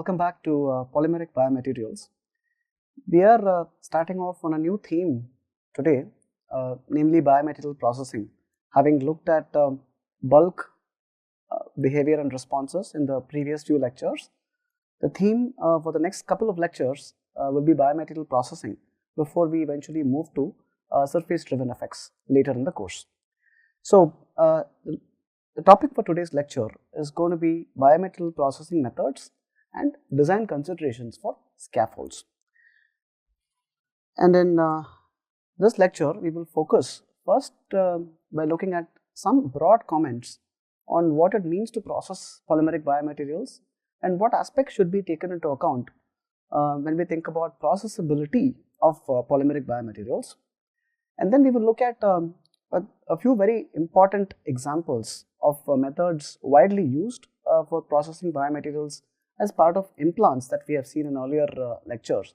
welcome back to Polymeric Biomaterials. We are starting off on a new theme today, namely biomaterial processing. Having looked at bulk behavior and responses in the previous few lectures, the theme for the next couple of lectures will be biomaterial processing before we eventually move to surface-driven effects later in the course. So, the topic for today's lecture is going to be biomaterial processing methods and design considerations for scaffolds. And in this lecture, we will focus first by looking at some broad comments on what it means to process polymeric biomaterials and what aspects should be taken into account when we think about processability of polymeric biomaterials. And then we will look at a few very important examples of methods widely used for processing biomaterials as part of implants that we have seen in earlier lectures.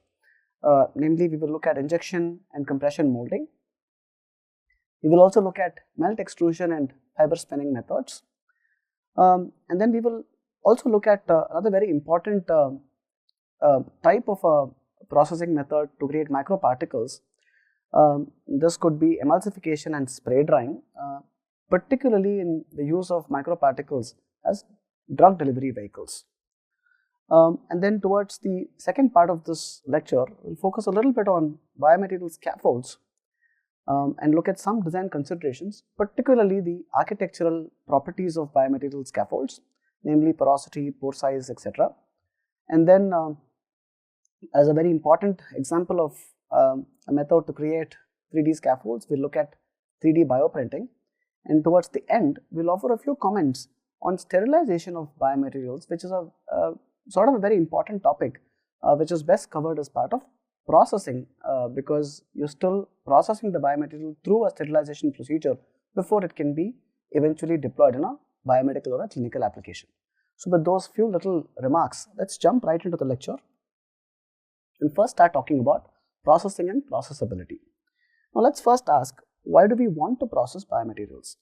Namely, we will look at injection and compression molding. We will also look at melt-extrusion and fiber spinning methods. And then we will also look at another very important type of processing method to create microparticles. This could be emulsification and spray drying, particularly in the use of microparticles as drug delivery vehicles. And then towards the second part of this lecture, we'll focus a little bit on biomaterial scaffolds and look at some design considerations, particularly the architectural properties of biomaterial scaffolds, namely porosity, pore size, etc. And then as a very important example of a method to create 3D scaffolds, we'll look at 3D bioprinting. And towards the end, we'll offer a few comments on sterilization of biomaterials, which is a sort of a very important topic, which is best covered as part of processing, because you're still processing the biomaterial through a sterilization procedure before it can be eventually deployed in a biomedical or a clinical application. So with those few little remarks, let's jump right into the lecture and first start talking about processing and processability. Now let's first ask, why do we want to process biomaterials?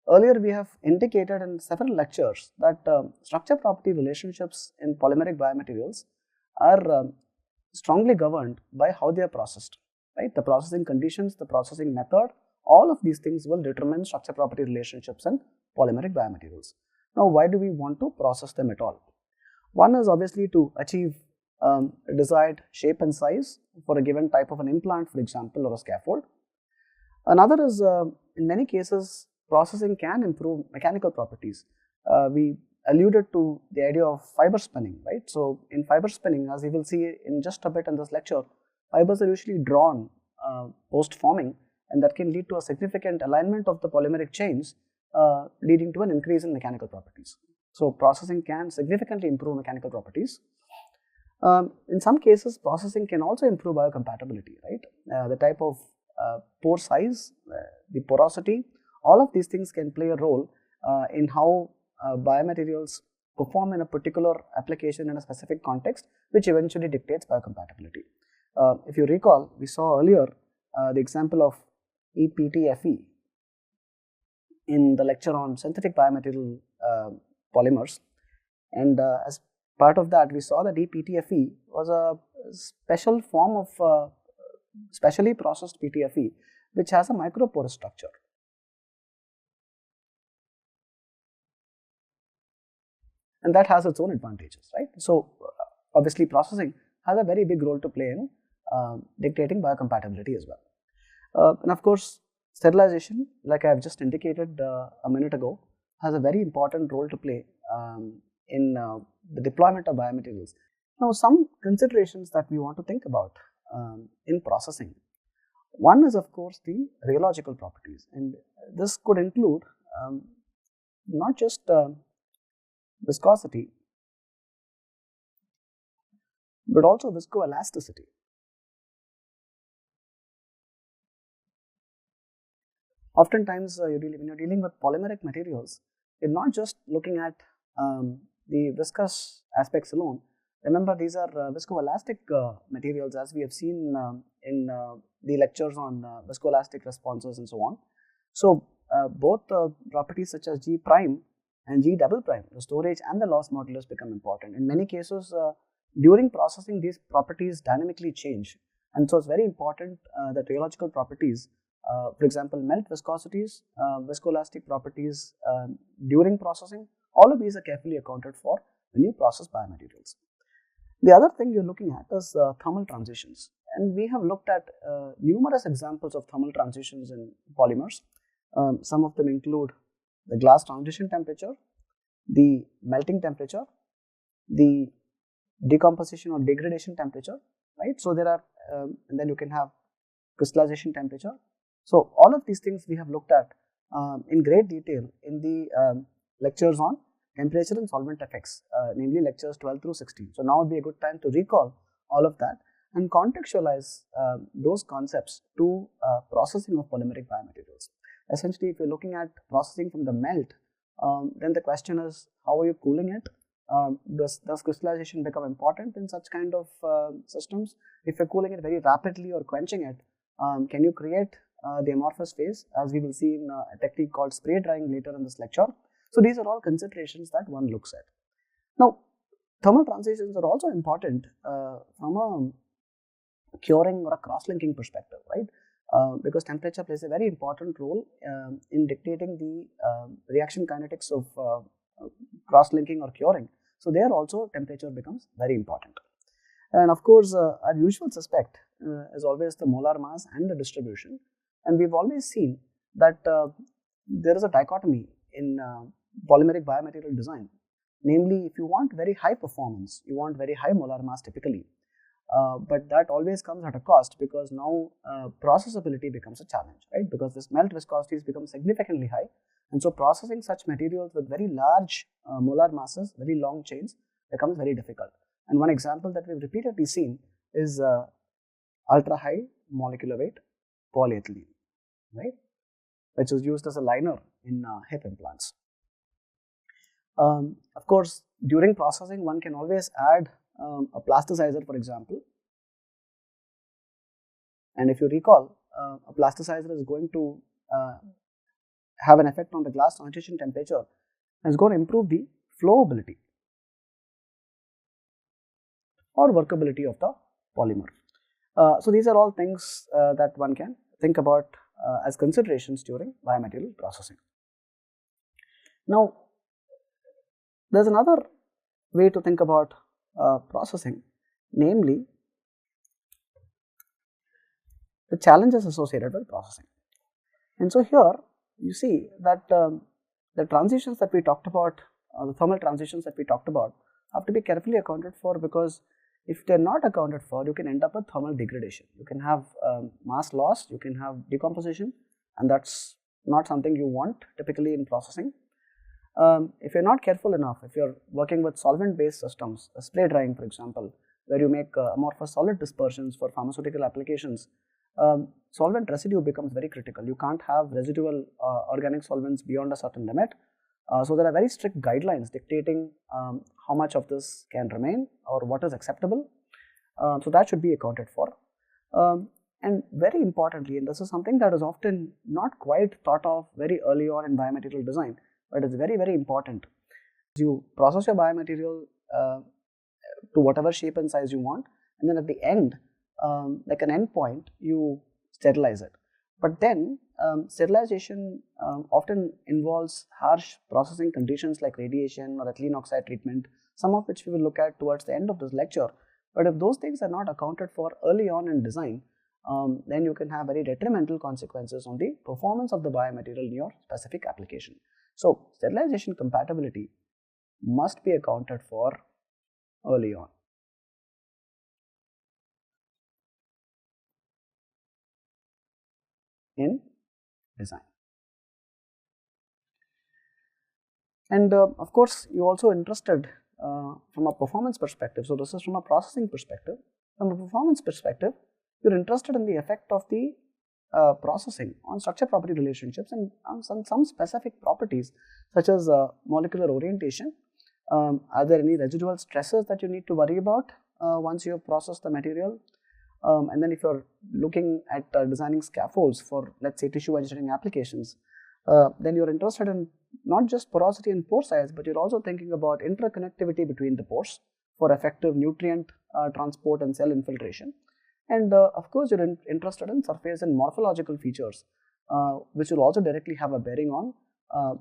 Earlier we have indicated in several lectures that structure property relationships in polymeric biomaterials are strongly governed by how they are processed, right? The processing conditions, the processing method, all of these things will determine structure property relationships in polymeric biomaterials. Now why do we want to process them at all? One is obviously to achieve a desired shape and size for a given type of an implant, for example, or a scaffold. Another is, in many cases, processing can improve mechanical properties. We alluded to the idea of fiber spinning, right? So in fiber spinning, as we will see in just a bit in this lecture, fibers are usually drawn post forming, and that can lead to a significant alignment of the polymeric chains, leading to an increase in mechanical properties. So processing can significantly improve mechanical properties. In some cases, processing can also improve biocompatibility, right? The type of pore size, the porosity, all of these things can play a role in how biomaterials perform in a particular application in a specific context, which eventually dictates biocompatibility. If you recall, we saw earlier the example of EPTFE in the lecture on synthetic biomaterial polymers, and as part of that, we saw that EPTFE was a special form of specially processed PTFE, which has a microporous structure. And that has its own advantages, right? So obviously processing has a very big role to play in dictating biocompatibility as well. And of course, sterilization, like I have just indicated a minute ago, has a very important role to play in the deployment of biomaterials. Now, some considerations that we want to think about in processing. One is, of course, the rheological properties, and this could include not just viscosity, but also viscoelasticity. Oftentimes, when you're dealing with polymeric materials, you're not just looking at the viscous aspects alone. Remember, these are viscoelastic materials, as we have seen in the lectures on viscoelastic responses and so on. So, both properties such as G prime and G double prime, the storage and the loss modulus, become important. In many cases, during processing these properties dynamically change, and so it's very important that rheological properties, for example melt viscosities, viscoelastic properties during processing, all of these are carefully accounted for when you process biomaterials. The other thing you're looking at is thermal transitions, and we have looked at numerous examples of thermal transitions in polymers. Some of them include the glass transition temperature, the melting temperature, the decomposition or degradation temperature, right? So there are, and then you can have crystallization temperature. So all of these things we have looked at in great detail in the lectures on temperature and solvent effects, namely lectures 12 through 16. So now would be a good time to recall all of that and contextualize those concepts to processing of polymeric biomaterials. Essentially, if you're looking at processing from the melt, then the question is, how are you cooling it? Does crystallization become important in such kind of systems? If you're cooling it very rapidly or quenching it, can you create the amorphous phase, as we will see in a technique called spray drying later in this lecture? So these are all considerations that one looks at. Now, thermal transitions are also important from a curing or a cross-linking perspective, right? Because temperature plays a very important role in dictating the reaction kinetics of cross-linking or curing. So there also temperature becomes very important. And of course, our usual suspect is always the molar mass and the distribution. And we've always seen that there is a dichotomy in polymeric biomaterial design. Namely, if you want very high performance, you want very high molar mass typically. But that always comes at a cost, because now processability becomes a challenge, right? Because this melt viscosities become significantly high, and so processing such materials with very large molar masses, very long chains, becomes very difficult. And one example that we've repeatedly seen is ultra high molecular weight polyethylene, right, which is used as a liner in hip implants. Of course, during processing, one can always add a plasticizer, for example. And if you recall, a plasticizer is going to have an effect on the glass transition temperature, and is going to improve the flowability or workability of the polymer. So these are all things that one can think about as considerations during biomaterial processing. Now, there's another way to think about processing, namely the challenges associated with processing. And so here you see that the transitions that we talked about, the thermal transitions that we talked about, have to be carefully accounted for, because if they're not accounted for, you can end up with thermal degradation. You can have mass loss, you can have decomposition, and that's not something you want typically in processing. If you're not careful enough, if you're working with solvent-based systems, spray drying for example, where you make amorphous solid dispersions for pharmaceutical applications, solvent residue becomes very critical. You can't have residual organic solvents beyond a certain limit. So there are very strict guidelines dictating how much of this can remain or what is acceptable. So that should be accounted for. And very importantly, and this is something that is often not quite thought of very early on in biomaterial design, but it's very, very important. You process your biomaterial to whatever shape and size you want, and then at the end, like an end point, you sterilize it. But then sterilization often involves harsh processing conditions like radiation or ethylene oxide treatment, some of which we will look at towards the end of this lecture. But if those things are not accounted for early on in design, then you can have very detrimental consequences on the performance of the biomaterial in your specific application. So sterilization compatibility must be accounted for early on. In design. And of course, you're also interested from a performance perspective. So this is from a processing perspective. From a performance perspective, you're interested in the effect of the processing on structure property relationships and some specific properties such as molecular orientation. Are there any residual stresses that you need to worry about once you have processed the material? And then if you're looking at designing scaffolds for, let's say, tissue engineering applications, then you're interested in not just porosity and pore size, but you're also thinking about interconnectivity between the pores. for effective nutrient transport and cell infiltration. And of course, you're interested in surface and morphological features, which will also directly have a bearing on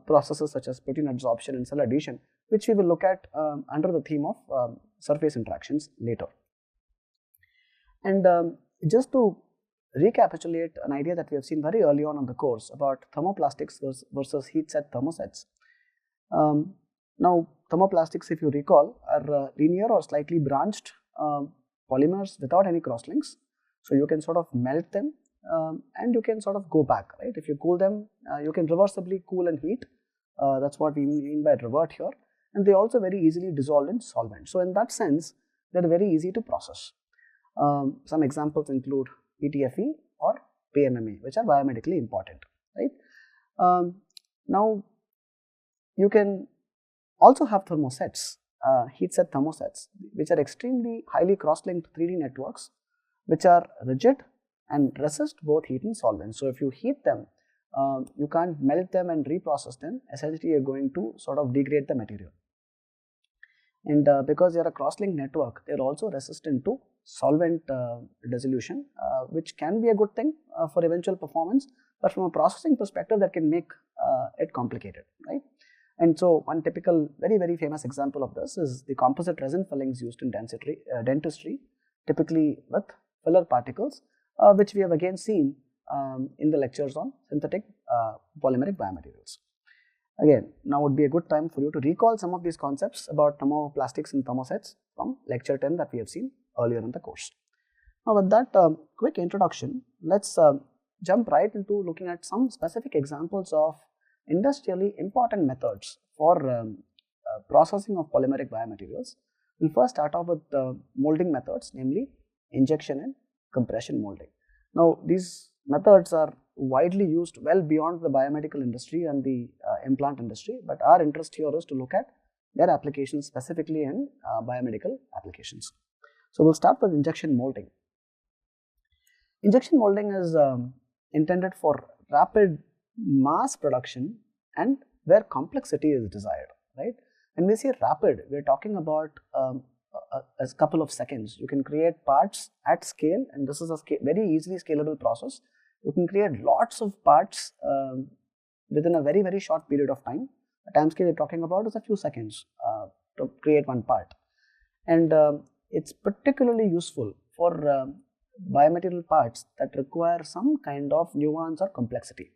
processes such as protein adsorption and cell adhesion, which we will look at under the theme of surface interactions later. And just to recapitulate an idea that we have seen very early on in the course about thermoplastics versus heat set thermosets. Now, thermoplastics, if you recall, are linear or slightly branched polymers without any crosslinks. So you can sort of melt them and you can sort of go back, right? If you cool them, you can reversibly cool and heat. That's what we mean by revert here. And they also very easily dissolve in solvent. So in that sense, they're very easy to process. Some examples include PTFE or PMMA, which are biomedically important, right? Now, you can also have thermosets, heat set thermosets, which are extremely highly cross-linked 3D networks, which are rigid and resist both heat and solvent. So if you heat them, you can't melt them and reprocess them. Essentially, you're going to sort of degrade the material. And because they are a cross-linked network, they're also resistant to solvent dissolution, which can be a good thing for eventual performance, but from a processing perspective, that can make it complicated, right? And so, one typical, very famous example of this is the composite resin fillings used in dentistry, typically with filler particles, which we have again seen in the lectures on synthetic polymeric biomaterials. Again, now would be a good time for you to recall some of these concepts about thermoplastics and thermosets from lecture 10 that we have seen earlier in the course. Now, with that quick introduction, let's jump right into looking at some specific examples of industrially important methods for processing of polymeric biomaterials. We'll first start off with molding methods, namely injection and compression molding. Now, these methods are widely used well beyond the biomedical industry and the implant industry, but our interest here is to look at their applications specifically in biomedical applications. So, we'll start with injection molding. Injection molding is intended for rapid mass production and where complexity is desired, right? When we say rapid, we're talking about a couple of seconds. You can create parts at scale, and this is a very easily scalable process. You can create lots of parts within a very short period of time. The time scale you're talking about is a few seconds to create one part. And it's particularly useful for biomaterial parts that require some kind of nuance or complexity.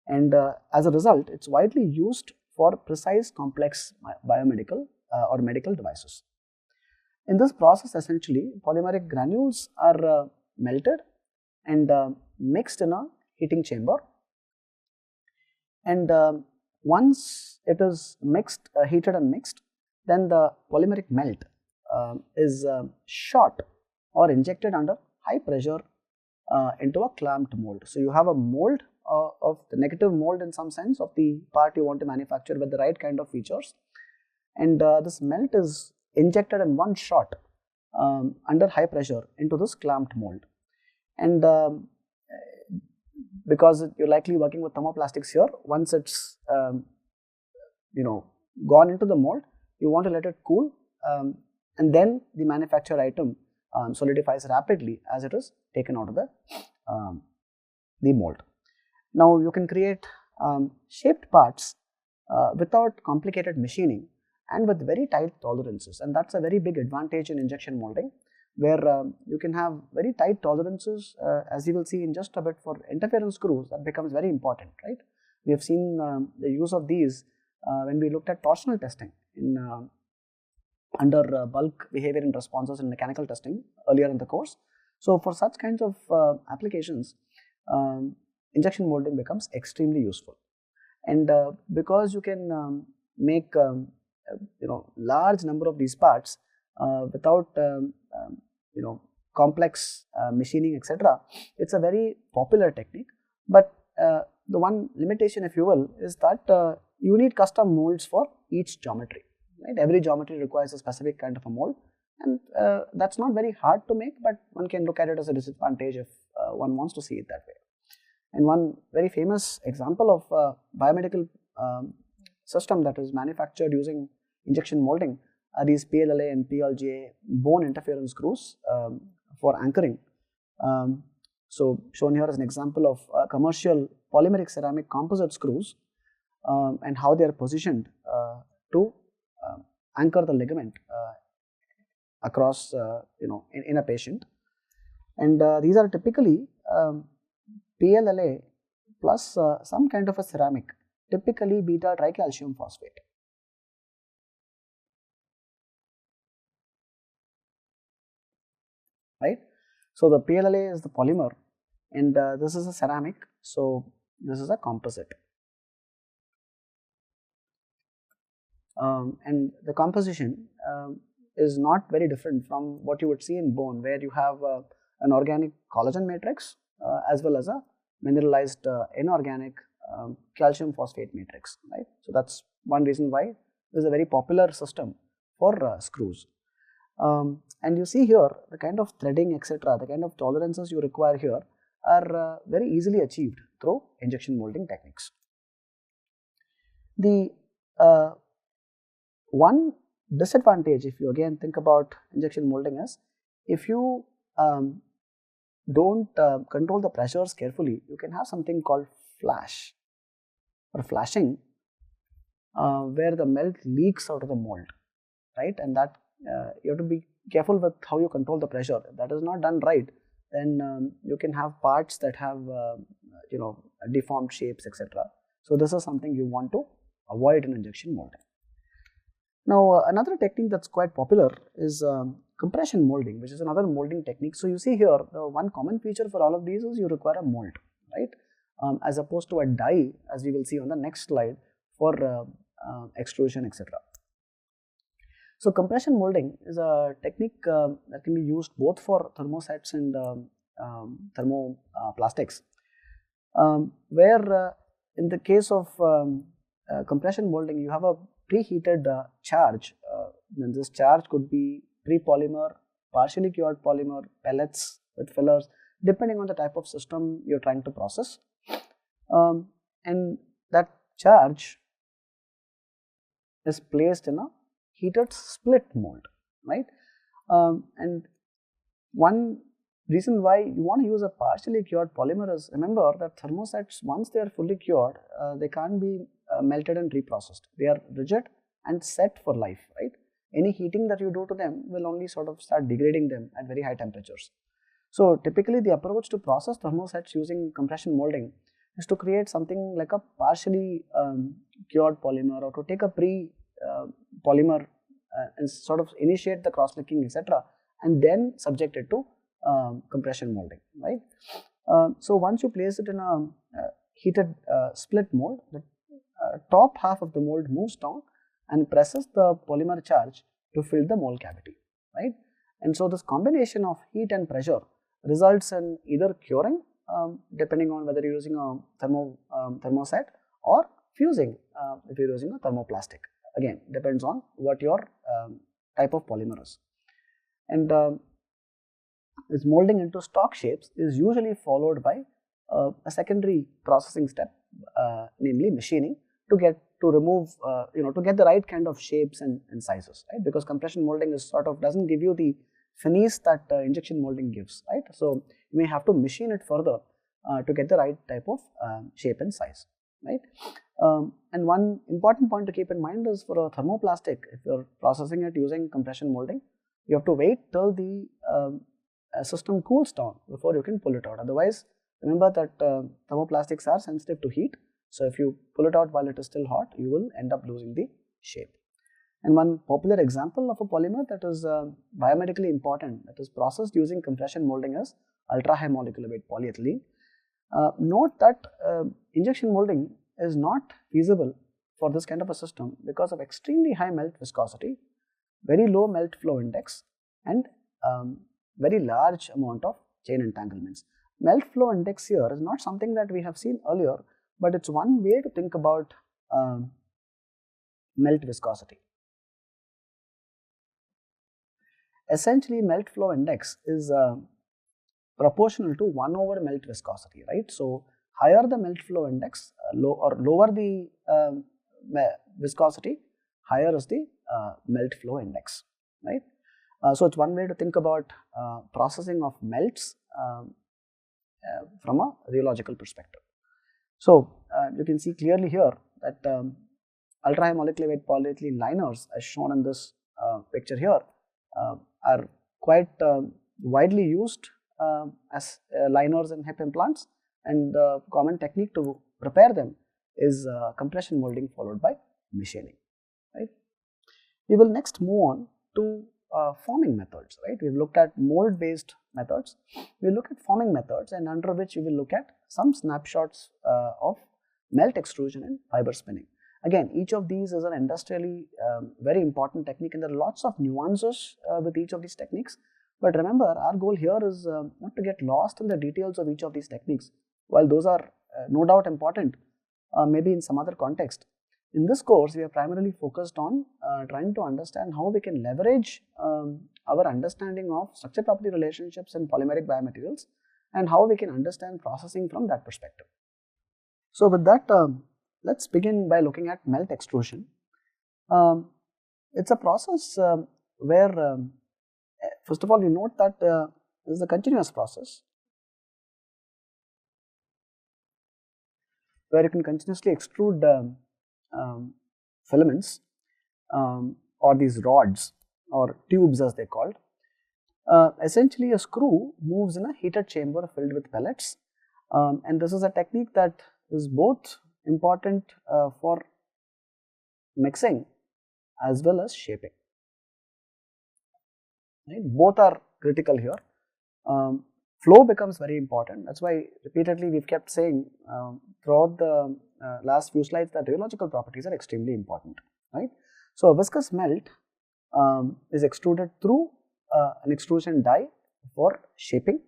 And as a result, it's widely used for precise complex biomedical or medical devices. In this process, essentially, polymeric granules are melted and mixed in a heating chamber. And once it is mixed, heated and mixed, then the polymeric melt is shot or injected under high pressure into a clamped mold. So you have a mold of the negative mold in some sense of the part you want to manufacture with the right kind of features, and this melt is injected in one shot under high pressure into this clamped mold. And because you're likely working with thermoplastics here, once it's gone into the mold, you want to let it cool, and then the manufactured item solidifies rapidly as it is taken out of the mold. Now you can create shaped parts without complicated machining and with very tight tolerances, and that's a very big advantage in injection molding, where you can have very tight tolerances, as you will see in just a bit. For interference screws, that becomes very important, right? We have seen the use of these when we looked at torsional testing in under bulk behavior and responses in mechanical testing earlier in the course. So for such kinds of applications, injection molding becomes extremely useful. And because you can make large number of these parts without complex machining, etc., it's a very popular technique. But the one limitation, if you will, is that you need custom molds for each geometry, right? Every geometry requires a specific kind of a mold, and that's not very hard to make, but one can look at it as a disadvantage if one wants to see it that way. And one very famous example of biomedical system that is manufactured using injection molding are these PLLA and PLGA bone interference screws for anchoring. So shown here as an example of commercial polymeric ceramic composite screws and how they are positioned to anchor the ligament across in a patient. And these are typically PLLA plus some kind of a ceramic, typically beta tricalcium phosphate. Right? So the PLLA is the polymer and this is a ceramic, so this is a composite. And the composition is not very different from what you would see in bone, where you have an organic collagen matrix as well as a mineralized inorganic calcium phosphate matrix, right? So that's one reason why this is a very popular system for screws. And you see here the kind of threading, etc., the kind of tolerances you require here are very easily achieved through injection molding techniques. The one disadvantage, if you again think about injection molding, is if you don't control the pressures carefully, you can have something called flash or flashing, where the melt leaks out of the mold, right? And that you have to be careful with how you control the pressure. If that is not done right, then you can have parts that have deformed shapes, etc. So this is something you want to avoid in injection molding. Now another technique that's quite popular is compression molding, which is another molding technique. So you see here, the one common feature for all of these is you require a mold, right? As opposed to a die, as we will see on the next slide, for extrusion, etc. So compression molding is a technique that can be used both for thermosets and thermoplastics, where in the case of compression molding, you have a preheated charge. Then this charge could be pre-polymer, partially cured polymer, pellets with fillers, depending on the type of system you're trying to process. And that charge is placed in a heated split mold, right? And one reason why you want to use a partially cured polymer is, remember that thermosets, once they are fully cured, they can't be melted and reprocessed. They are rigid and set for life, right? Any heating that you do to them will only sort of start degrading them at very high temperatures. So typically the approach to process thermosets using compression molding is to create something like a partially cured polymer, or to take a polymer and sort of initiate the cross-linking, etc., and then subject it to compression molding, right? So once you place it in a heated split mold, the top half of the mold moves down and presses the polymer charge to fill the mold cavity, right? And so this combination of heat and pressure results in either curing, depending on whether you're using a thermoset, or fusing if you're using a thermoplastic. Again, depends on what your type of polymer is. And this molding into stock shapes is usually followed by a secondary processing step, namely machining, to get the right kind of shapes and sizes, right? Because compression molding is sort of doesn't give you the finesse that injection molding gives, right? So you may have to machine it further to get the right type of shape and size, right? And one important point to keep in mind is, for a thermoplastic, if you're processing it using compression molding, you have to wait till the system cools down before you can pull it out. Otherwise, remember that thermoplastics are sensitive to heat. So if you pull it out while it is still hot, you will end up losing the shape. And one popular example of a polymer that is biomedically important, that is processed using compression molding, is ultra high molecular weight polyethylene. Note that injection molding is not feasible for this kind of a system because of extremely high melt viscosity, very low melt flow index, and very large amount of chain entanglements. Melt flow index here is not something that we have seen earlier, but it's one way to think about melt viscosity. Essentially, melt flow index is proportional to 1 over melt viscosity, right? So higher the melt flow index, lower the viscosity, higher is the melt flow index, right? So it's one way to think about processing of melts from a rheological perspective. So you can see clearly here that ultra high molecular weight polyethylene liners, as shown in this picture here, are quite widely used as liners in hip implants, and the common technique to prepare them is compression molding followed by machining, right? We will next move on to forming methods, right? We've looked at mold based methods. We'll look at forming methods, and under which we will look at some snapshots of melt extrusion and fiber spinning. Again, each of these is an industrially very important technique, and there are lots of nuances with each of these techniques. But remember, our goal here is not to get lost in the details of each of these techniques. While those are no doubt important, maybe in some other context, in this course we are primarily focused on trying to understand how we can leverage our understanding of structure property relationships in polymeric biomaterials, and how we can understand processing from that perspective. So with that, let's begin by looking at melt extrusion. It's a process where first of all, we note that this is a continuous process where you can continuously extrude filaments or these rods or tubes as they're called. Essentially, a screw moves in a heated chamber filled with pellets, and this is a technique that is both important for mixing as well as shaping. Right? Both are critical here. Flow becomes very important. That's why repeatedly we've kept saying throughout the last few slides that rheological properties are extremely important, right? So a viscous melt is extruded through an extrusion die for shaping,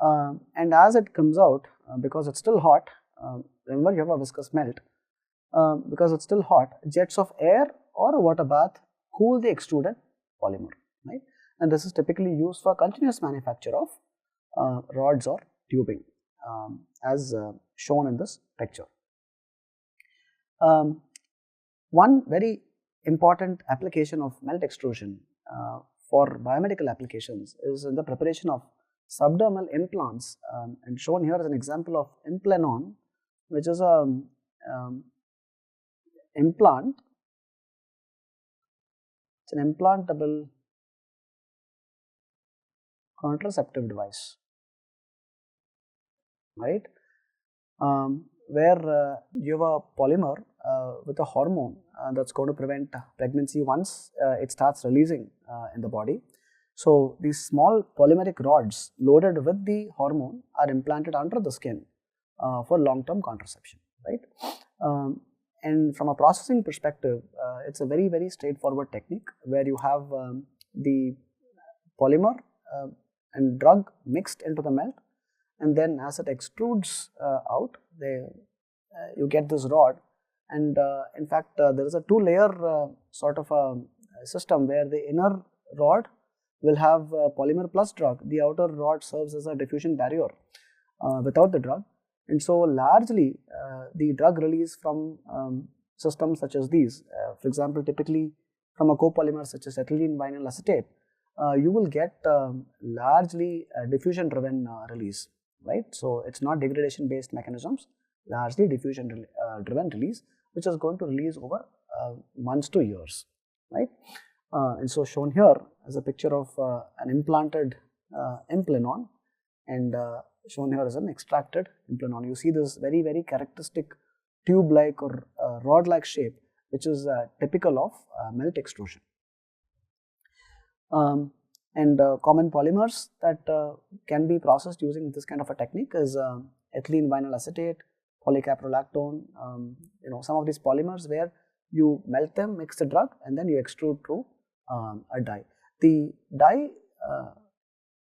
and as it comes out, because it's still hot, remember you have a viscous melt, because it's still hot, jets of air or a water bath cool the extruded polymer, right? And this is typically used for continuous manufacture of rods or tubing, as shown in this picture. One very important application of melt extrusion for biomedical applications is in the preparation of subdermal implants, and shown here is an example of Implenon, which is a implant. It's an implantable contraceptive device, right? Where you have a polymer with a hormone that's going to prevent pregnancy once it starts releasing in the body. So these small polymeric rods loaded with the hormone are implanted under the skin for long-term contraception, right? And from a processing perspective, it's a very, very straightforward technique where you have the polymer and drug mixed into the melt, and then as it extrudes out, you get this rod, and in fact there is a two-layer sort of a system where the inner rod will have polymer plus drug, the outer rod serves as a diffusion barrier without the drug, and so largely the drug release from systems such as these, for example typically from a copolymer such as ethylene vinyl acetate, you will get largely diffusion driven release, right? So it's not degradation based mechanisms, largely diffusion driven release, which is going to release over months to years, right? And so shown here as a picture of an implanted Implenon, and shown here as an extracted Implenon. You see this very, very characteristic tube like or rod like shape, which is typical of melt extrusion. And common polymers that can be processed using this kind of a technique is ethylene vinyl acetate, polycaprolactone, some of these polymers where you melt them, mix the drug, and then you extrude through a die. The die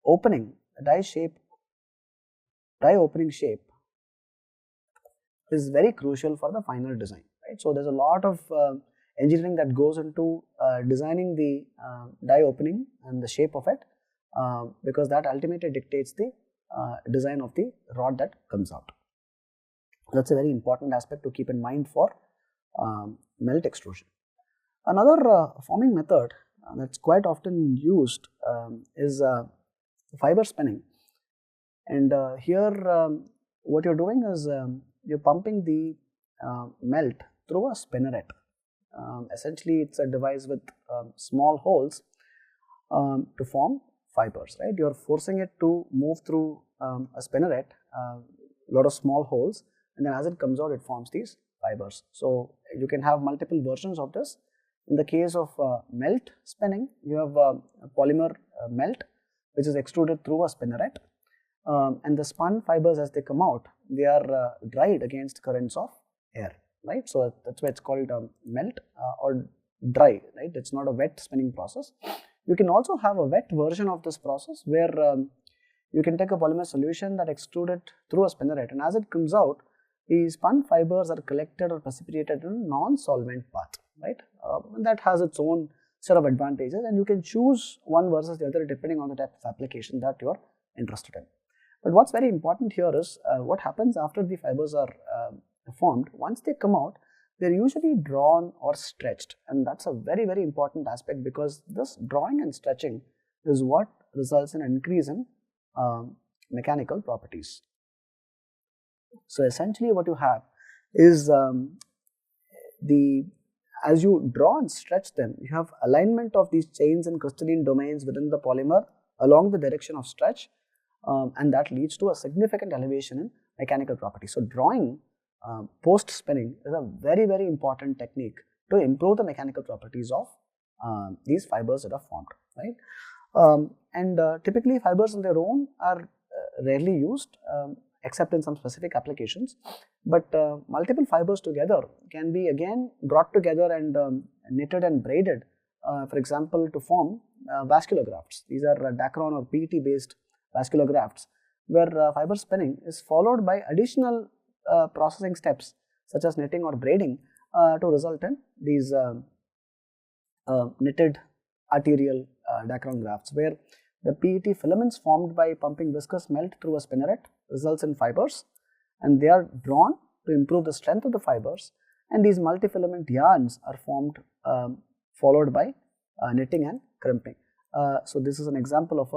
opening, die opening shape is very crucial for the final design, right? So there's a lot of engineering that goes into designing the die opening and the shape of it, because that ultimately dictates the design of the rod that comes out. That's a very important aspect to keep in mind for melt extrusion. Another forming method that's quite often used is fiber spinning. And here what you're doing is you're pumping the melt through a spinneret. Essentially, it's a device with small holes to form fibers, right? You're forcing it to move through a spinneret, a lot of small holes, and then as it comes out, it forms these fibers. So you can have multiple versions of this. In the case of melt spinning, you have a polymer melt, which is extruded through a spinneret, and the spun fibers, as they come out, they are dried against currents of air, right? So that's why it's called melt or dry, right? It's not a wet spinning process. You can also have a wet version of this process where you can take a polymer solution that extrude it through a spinneret, and as it comes out, the spun fibers are collected or precipitated in a non-solvent path, right? That has its own set of advantages, and you can choose one versus the other depending on the type of application that you are interested in. But what's very important here is what happens after the fibers are formed. Once they come out, they're usually drawn or stretched, and that's a very, very important aspect, because this drawing and stretching is what results in an increase in mechanical properties. So essentially what you have is as you draw and stretch them, you have alignment of these chains and crystalline domains within the polymer along the direction of stretch, and that leads to a significant elevation in mechanical properties. So drawing post spinning is a very, very important technique to improve the mechanical properties of these fibers that are formed, right? Typically fibers on their own are rarely used except in some specific applications, but multiple fibers together can be again brought together and knitted and braided, for example, to form vascular grafts. These are Dacron or PET based vascular grafts, where fiber spinning is followed by additional processing steps such as knitting or braiding to result in these knitted arterial Dacron grafts, where the PET filaments formed by pumping viscous melt through a spinneret results in fibers, and they are drawn to improve the strength of the fibers, and these multi-filament yarns are formed followed by knitting and crimping. So this is an example of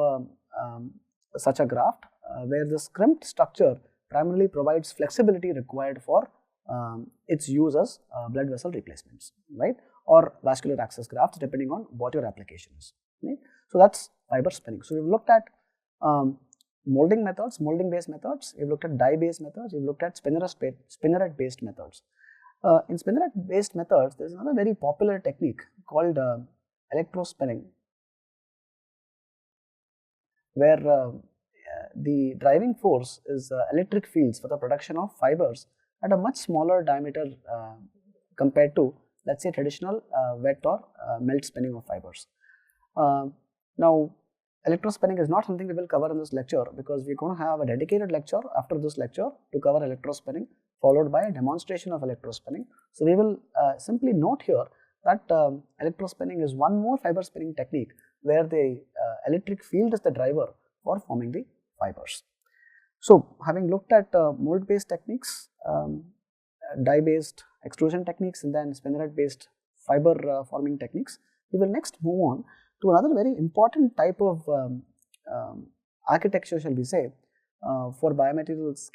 such a graft where this crimped structure primarily provides flexibility required for its use as blood vessel replacements, right, or vascular access grafts depending on what your application is, right? So that's fiber spinning. So we've looked at molding methods, molding based methods, we've looked at dye based methods, we've looked at spinneret based methods. In spinneret based methods, there's another very popular technique called electrospinning, where the driving force is electric fields for the production of fibers at a much smaller diameter compared to, let's say, traditional wet or melt spinning of fibers. Now, electrospinning is not something we will cover in this lecture, because we're going to have a dedicated lecture after this lecture to cover electrospinning, followed by a demonstration of electrospinning. So we will simply note here that electrospinning is one more fiber spinning technique where the electric field is the driver for forming the fibers. So having looked at mold based techniques, dye based extrusion techniques, and then spinneret based fiber forming techniques, we will next move on to another very important type of architecture, shall we say, for biomaterials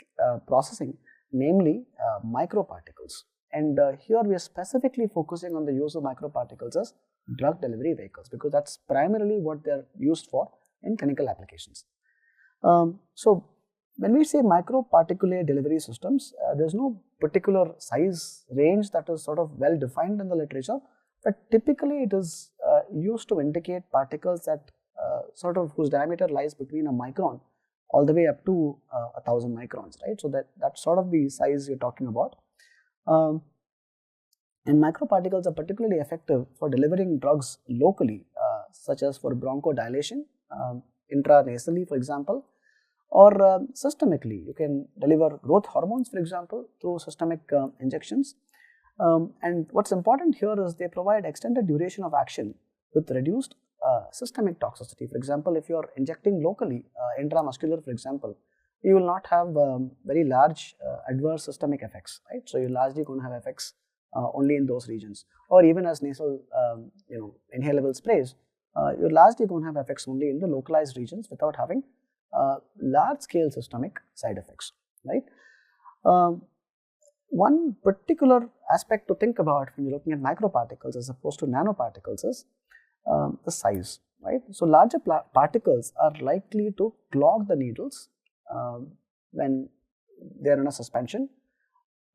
processing, namely microparticles. And here we are specifically focusing on the use of microparticles as drug delivery vehicles, because that's primarily what they are used for in clinical applications. So when we say microparticulate delivery systems, there's no particular size range that is sort of well defined in the literature, but typically it is used to indicate particles that sort of whose diameter lies between a micron all the way up to 1000 microns, right? So that's sort of the size you're talking about. And microparticles are particularly effective for delivering drugs locally, such as for bronchodilation, intranasally, for example, or systemically. You can deliver growth hormones, for example, through systemic injections. And what's important here is they provide extended duration of action with reduced systemic toxicity. For example, if you're injecting locally, intramuscular, for example, you will not have very large adverse systemic effects, right? So you're largely going to have effects only in those regions, or even as nasal inhalable sprays, you're largely going to have effects only in the localized regions without having large scale systemic side effects, right? One particular aspect to think about when you're looking at microparticles as opposed to nanoparticles is the size, right? So larger particles are likely to clog the needles when they're in a suspension.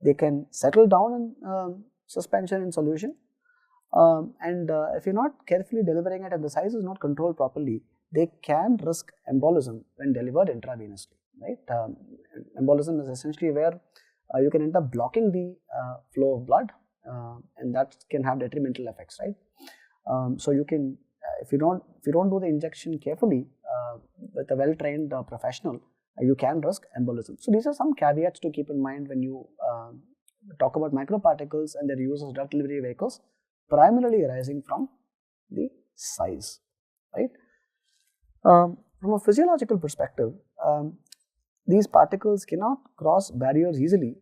They can settle down in suspension in solution, and if you're not carefully delivering it and the size is not controlled properly, they can risk embolism when delivered intravenously, right? Embolism is essentially where you can end up blocking the flow of blood, and that can have detrimental effects, right? So you can, if you don't do the injection carefully with a well-trained professional, you can risk embolism. So these are some caveats to keep in mind when you talk about microparticles and their use as drug delivery vehicles, primarily arising from the size, right? From a physiological perspective, these particles cannot cross barriers easily,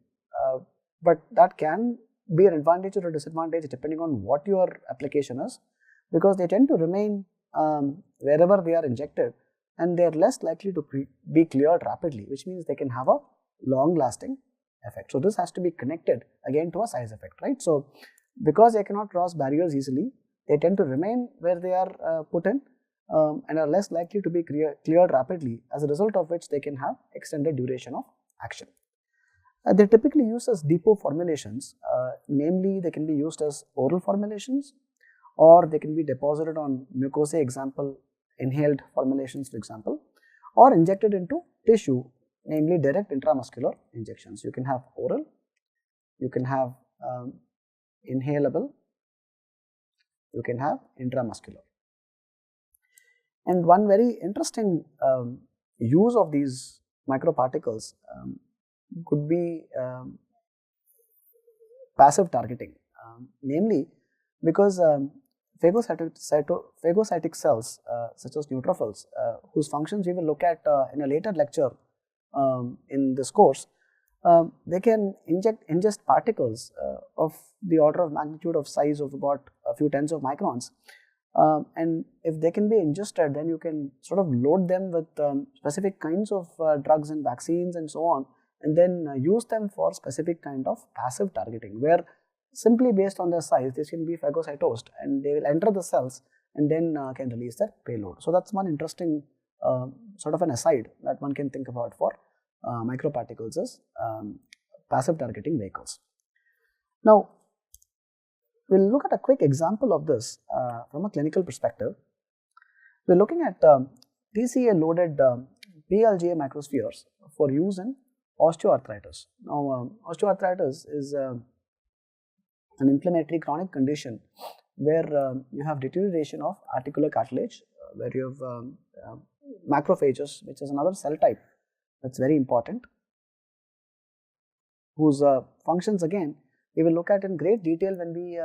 but that can be an advantage or a disadvantage depending on what your application is, because they tend to remain wherever they are injected, and they are less likely to be cleared rapidly, which means they can have a long-lasting effect. So this has to be connected again to a size effect, right? So because they cannot cross barriers easily, they tend to remain where they are put in, and are less likely to be cleared rapidly, as a result of which they can have extended duration of action. They're typically used as depot formulations, namely they can be used as oral formulations, or they can be deposited on mucosae, example inhaled formulations for example, or injected into tissue, namely direct intramuscular injections. You can have oral, you can have inhalable, you can have intramuscular. And one very interesting use of these microparticles could be passive targeting, namely because phagocytic cells such as neutrophils, whose functions we will look at in a later lecture in this course, they can ingest particles of the order of magnitude of size of about a few tens of microns. And if they can be ingested, then you can sort of load them with specific kinds of drugs and vaccines and so on, and then use them for specific kind of passive targeting, where simply based on their size, they can be phagocytosed and they will enter the cells and then can release their payload. So that's one interesting sort of an aside that one can think about for microparticles as passive targeting vehicles. Now, we'll look at a quick example of this from a clinical perspective. We're looking at TCA-loaded PLGA microspheres for use in osteoarthritis. Now, osteoarthritis is an inflammatory chronic condition where you have deterioration of articular cartilage, where you have macrophages, which is another cell type that's very important, whose functions again we will look at in great detail when we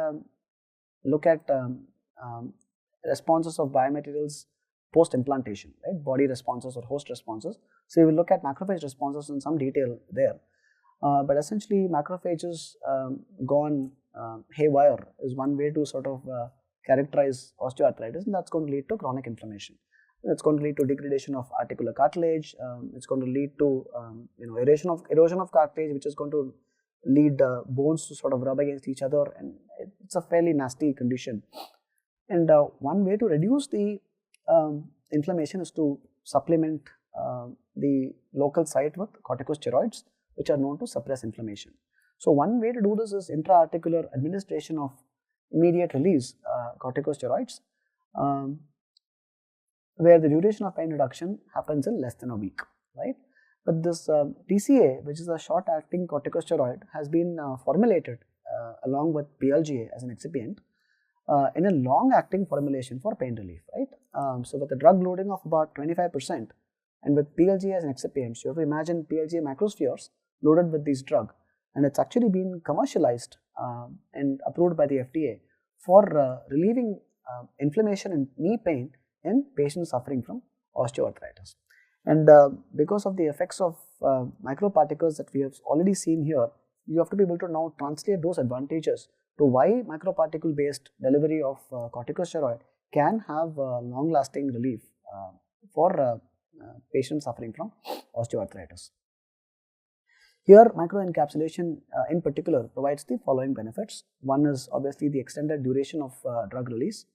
look at responses of biomaterials post-implantation, right? Body responses or host responses. So we will look at macrophage responses in some detail there. But essentially, macrophages gone haywire is one way to sort of characterize osteoarthritis, and that's going to lead to chronic inflammation. It's going to lead to degradation of articular cartilage. It's going to lead to erosion of cartilage, which is going to lead bones to sort of rub against each other, and it's a fairly nasty condition. And one way to reduce the inflammation is to supplement the local site with corticosteroids, which are known to suppress inflammation. So one way to do this is intra-articular administration of immediate release corticosteroids, where the duration of pain reduction happens in less than a week, right? But this TCA, which is a short-acting corticosteroid, has been formulated along with PLGA as an excipient in a long-acting formulation for pain relief, right? So with a drug loading of about 25% and with PLGA as an excipient, so you have to imagine PLGA microspheres loaded with this drug, and it's actually been commercialized and approved by the FDA for relieving inflammation and knee pain in patients suffering from osteoarthritis. And because of the effects of microparticles that we have already seen here, you have to be able to now translate those advantages to why microparticle based delivery of corticosteroid can have long lasting relief for patients suffering from osteoarthritis. Here, microencapsulation in particular provides the following benefits. One is obviously the extended duration of drug release,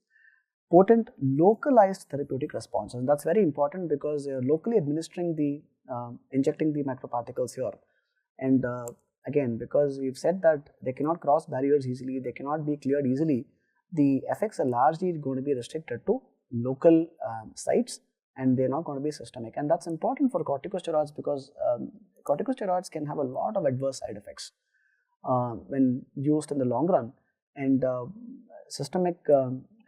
potent localized therapeutic responses. And that's very important because you're locally administering the injecting the microparticles here. And again, because we've said that they cannot cross barriers easily, they cannot be cleared easily, the effects are largely going to be restricted to local sites, and they're not going to be systemic. And that's important for corticosteroids because corticosteroids can have a lot of adverse side effects when used in the long run, and systemic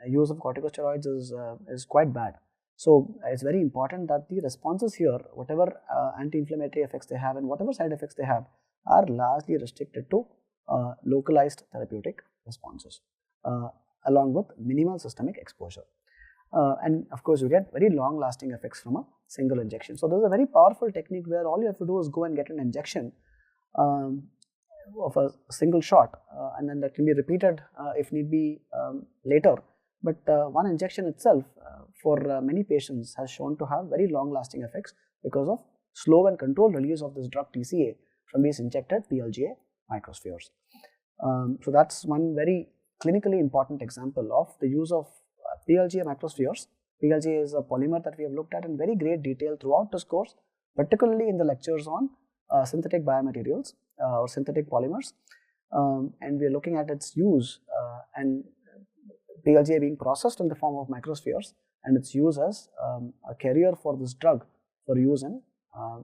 use of corticosteroids is quite bad. So it's very important that the responses here, whatever anti-inflammatory effects they have and whatever side effects they have, are largely restricted to localized therapeutic responses along with minimal systemic exposure. And of course, you get very long lasting effects from a single injection. So, this is a very powerful technique where all you have to do is go and get an injection of a single shot, and then that can be repeated if need be later. But one injection itself for many patients has shown to have very long lasting effects because of slow and controlled release of this drug TCA from these injected PLGA microspheres. So, that's one very clinically important example of the use of PLGA microspheres. PLGA is a polymer that we have looked at in very great detail throughout this course, particularly in the lectures on synthetic biomaterials or synthetic polymers, and we are looking at its use and PLGA being processed in the form of microspheres and its use as a carrier for this drug for use in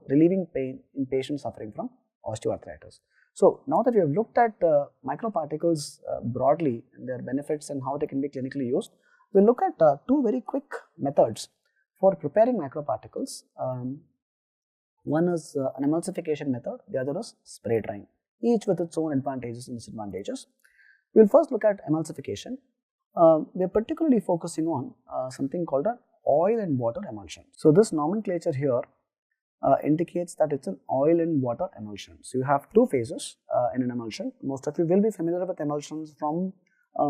relieving pain in patients suffering from osteoarthritis. So, now that we have looked at microparticles broadly and their benefits and how they can be clinically used, we will look at two very quick methods for preparing microparticles. One is an emulsification method, the other is spray drying, each with its own advantages and disadvantages. We will first look at emulsification. We are particularly focusing on something called an oil and water emulsion. So, this nomenclature here indicates that it's an oil and water emulsion. So, you have two phases in an emulsion. Most of you will be familiar with emulsions from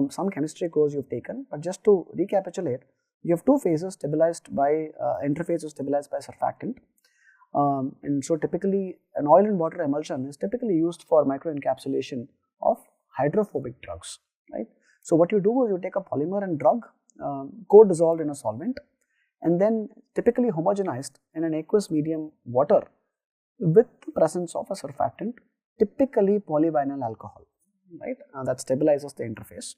some chemistry course you've taken, but just to recapitulate, you have two phases stabilized by interfaces stabilized by surfactant, and so typically an oil and water emulsion is typically used for microencapsulation of hydrophobic drugs, right? So what you do is you take a polymer and drug co-dissolved in a solvent and then typically homogenized in an aqueous medium water with the presence of a surfactant, typically polyvinyl alcohol, right? That stabilizes the interface,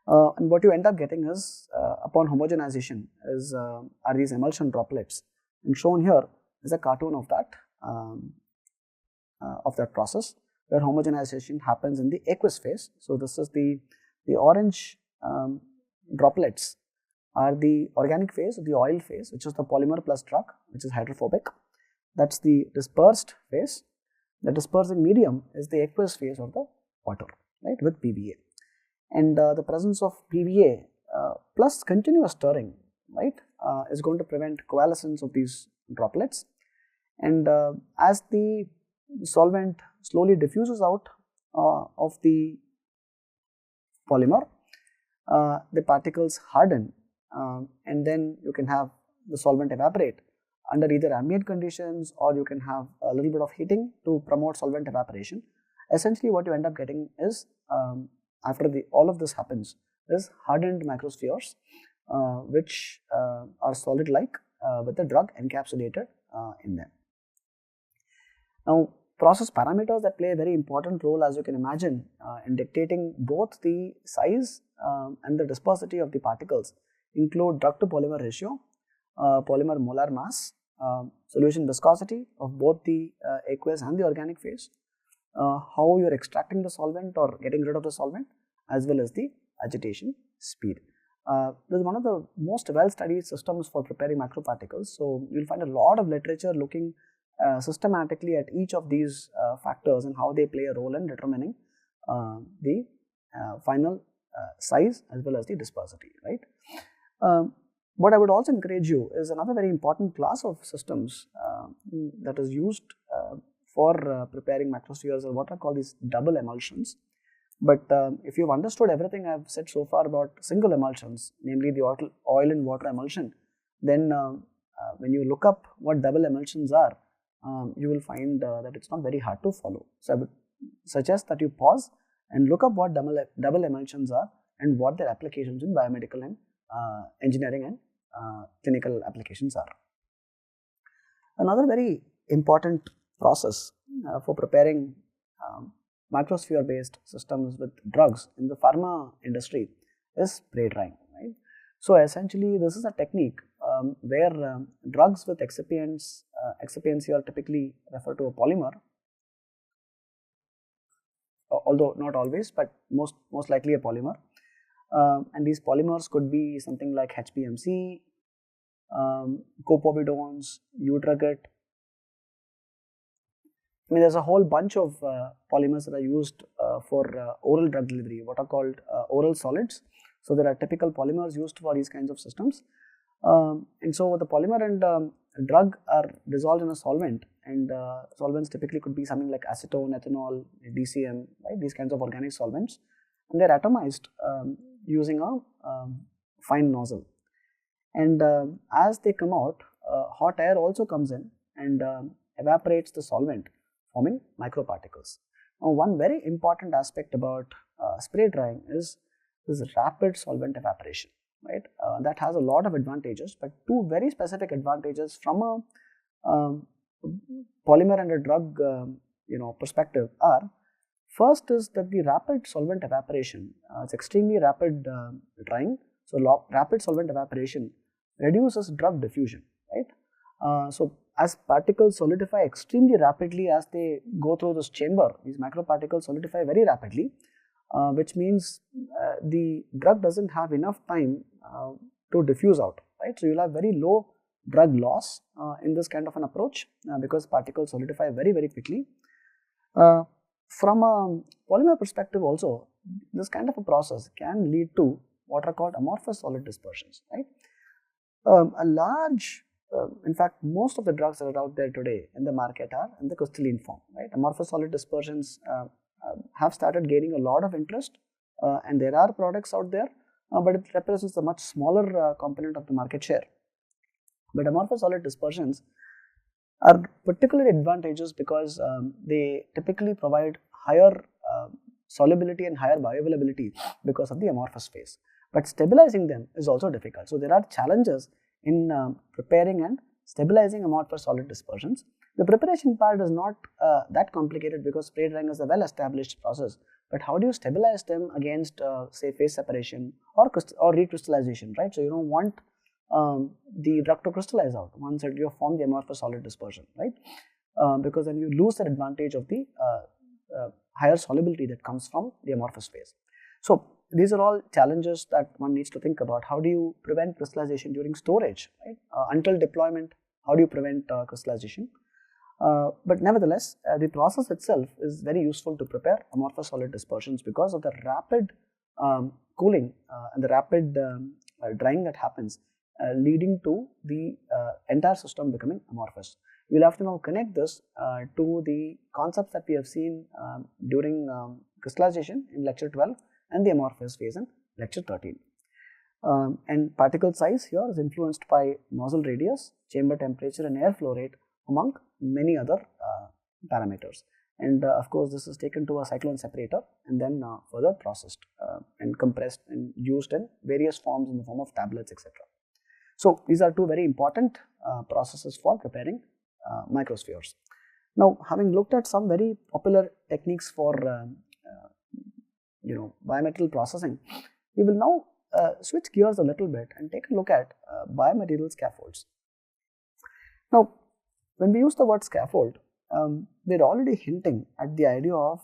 and what you end up getting is upon homogenization is are these emulsion droplets, and shown here is a cartoon of that process where homogenization happens in the aqueous phase. So this is the orange droplets are the organic phase, the oil phase, which is the polymer plus drug, which is hydrophobic. That's the dispersed phase. The dispersing medium is the aqueous phase of the water, right, with PBA. And the presence of PBA plus continuous stirring, right, is going to prevent coalescence of these droplets. And as the solvent slowly diffuses out of the polymer, the particles harden, and then you can have the solvent evaporate under either ambient conditions, or you can have a little bit of heating to promote solvent evaporation. Essentially what you end up getting is, after all of this happens, is hardened microspheres which are solid-like with the drug encapsulated in them. Now, process parameters that play a very important role, as you can imagine, in dictating both the size and the dispersity of the particles include drug to polymer ratio, polymer molar mass, solution viscosity of both the aqueous and the organic phase, how you are extracting the solvent or getting rid of the solvent, as well as the agitation speed. This is one of the most well studied systems for preparing microparticles. So, you will find a lot of literature looking systematically at each of these factors and how they play a role in determining the final size as well as the dispersity, right? What I would also encourage you is another very important class of systems that is used for preparing microspheres, or what are called these double emulsions. But if you've understood everything I've said so far about single emulsions, namely the oil and water emulsion, then when you look up what double emulsions are, you will find that it's not very hard to follow. So I would suggest that you pause and look up what double emulsions are and what their applications in biomedical and engineering and clinical applications are. Another very important process for preparing microsphere based systems with drugs in the pharma industry is spray drying, right? So essentially this is a technique where drugs with excipients here typically refer to a polymer, although not always, but most likely a polymer, and these polymers could be something like HPMC, copovidones, Udraget. I mean, there's a whole bunch of polymers that are used for oral drug delivery, what are called oral solids. So there are typical polymers used for these kinds of systems, and so the polymer and drug are dissolved in a solvent, and solvents typically could be something like acetone, ethanol, DCM, right? These kinds of organic solvents, and they're atomized using a fine nozzle. And as they come out, hot air also comes in and evaporates the solvent, forming microparticles. Now, one very important aspect about spray drying is this rapid solvent evaporation, right? That has a lot of advantages, but two very specific advantages from a polymer and a drug perspective are: first is that the rapid solvent evaporation, it's extremely rapid drying. So rapid solvent evaporation reduces drug diffusion, right? So as particles solidify extremely rapidly as they go through this chamber, these microparticles solidify very rapidly, which means the drug doesn't have enough time to diffuse out, right? So you'll have very low drug loss in this kind of an approach because particles solidify very, very quickly. From a polymer perspective also, this kind of a process can lead to what are called amorphous solid dispersions, right? In fact, most of the drugs that are out there today in the market are in the crystalline form, right? Amorphous solid dispersions have started gaining a lot of interest, and there are products out there, but it represents a much smaller component of the market share. But amorphous solid dispersions are particularly advantageous because they typically provide higher solubility and higher bioavailability because of the amorphous phase. But stabilizing them is also difficult. So there are challenges in preparing and stabilizing amorphous solid dispersions. The preparation part is not that complicated because spray drying is a well established process. But how do you stabilize them against say phase separation or recrystallization, right? So you don't want the drug to crystallize out once you form the amorphous solid dispersion, right? Because then you lose that advantage of the higher solubility that comes from the amorphous phase. So these are all challenges that one needs to think about. How do you prevent crystallization during storage, right? Until deployment, how do you prevent crystallization? But nevertheless, the process itself is very useful to prepare amorphous solid dispersions because of the rapid cooling and the rapid drying that happens, leading to the entire system becoming amorphous. We'll have to now connect this to the concepts that we have seen during crystallization in lecture 12 and the amorphous phase in lecture 13. And particle size here is influenced by nozzle radius, chamber temperature and airflow rate, among many other parameters. And of course, this is taken to a cyclone separator and then further processed and compressed and used in various forms in the form of tablets, etc. So these are two very important processes for preparing microspheres. Now, having looked at some very popular techniques for biomaterial processing, we will now switch gears a little bit and take a look at biomaterial scaffolds. Now, when we use the word scaffold, we're already hinting at the idea of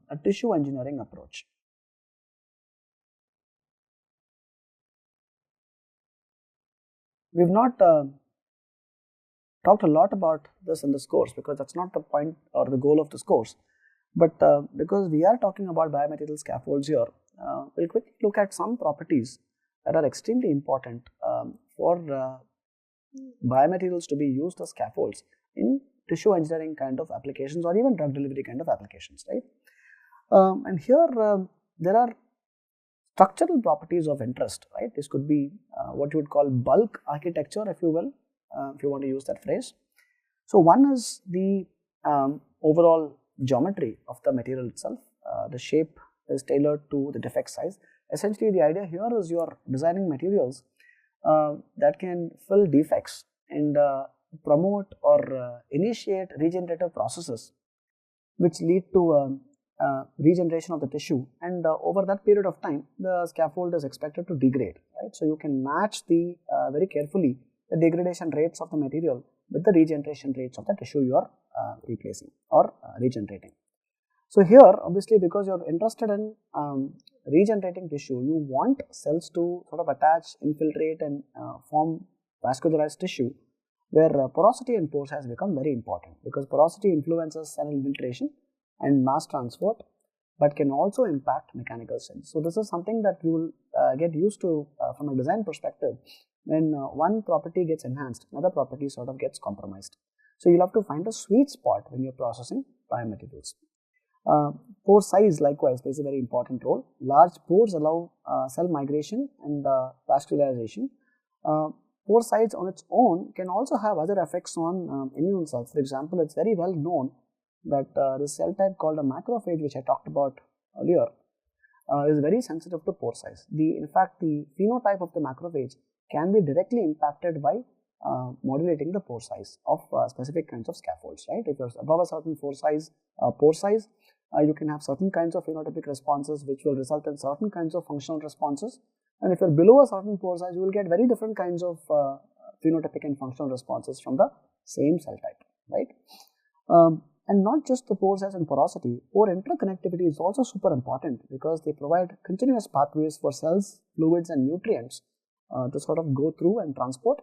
a tissue engineering approach. We've not talked a lot about this in this course because that's not the point or the goal of this course. But because we are talking about biomaterial scaffolds here, we'll quickly look at some properties that are extremely important for biomaterials to be used as scaffolds in tissue engineering kind of applications or even drug delivery kind of applications, right? And here there are structural properties of interest, right? This could be what you would call bulk architecture, if you will, if you want to use that phrase. So one is the overall geometry of the material itself. The shape is tailored to the defect size. Essentially, the idea here is you are designing materials that can fill defects and promote or initiate regenerative processes which lead to regeneration of the tissue, and over that period of time the scaffold is expected to degrade, right? So you can match the very carefully the degradation rates of the material with the regeneration rates of the tissue you are replacing or regenerating. So here, obviously, because you are interested in regenerating tissue, you want cells to sort of attach, infiltrate and form vascularized tissue, where porosity and pores has become very important, because porosity influences cell infiltration and mass transport, but can also impact mechanical strength. So this is something that you will get used to from a design perspective. When one property gets enhanced, another property sort of gets compromised. So you'll have to find a sweet spot when you're processing biomaterials. Pore size likewise plays a very important role. Large pores allow cell migration and vascularization. Pore size on its own can also have other effects on immune cells. For example, it's very well known that this cell type called a macrophage, which I talked about earlier, is very sensitive to pore size. In fact, the phenotype of the macrophage can be directly impacted by modulating the pore size of specific kinds of scaffolds, right? If you're above a certain pore size, you can have certain kinds of phenotypic responses which will result in certain kinds of functional responses. And if you're below a certain pore size, you will get very different kinds of phenotypic and functional responses from the same cell type, right? And not just the pore size and porosity, pore interconnectivity is also super important, because they provide continuous pathways for cells, fluids and nutrients to sort of go through and transport,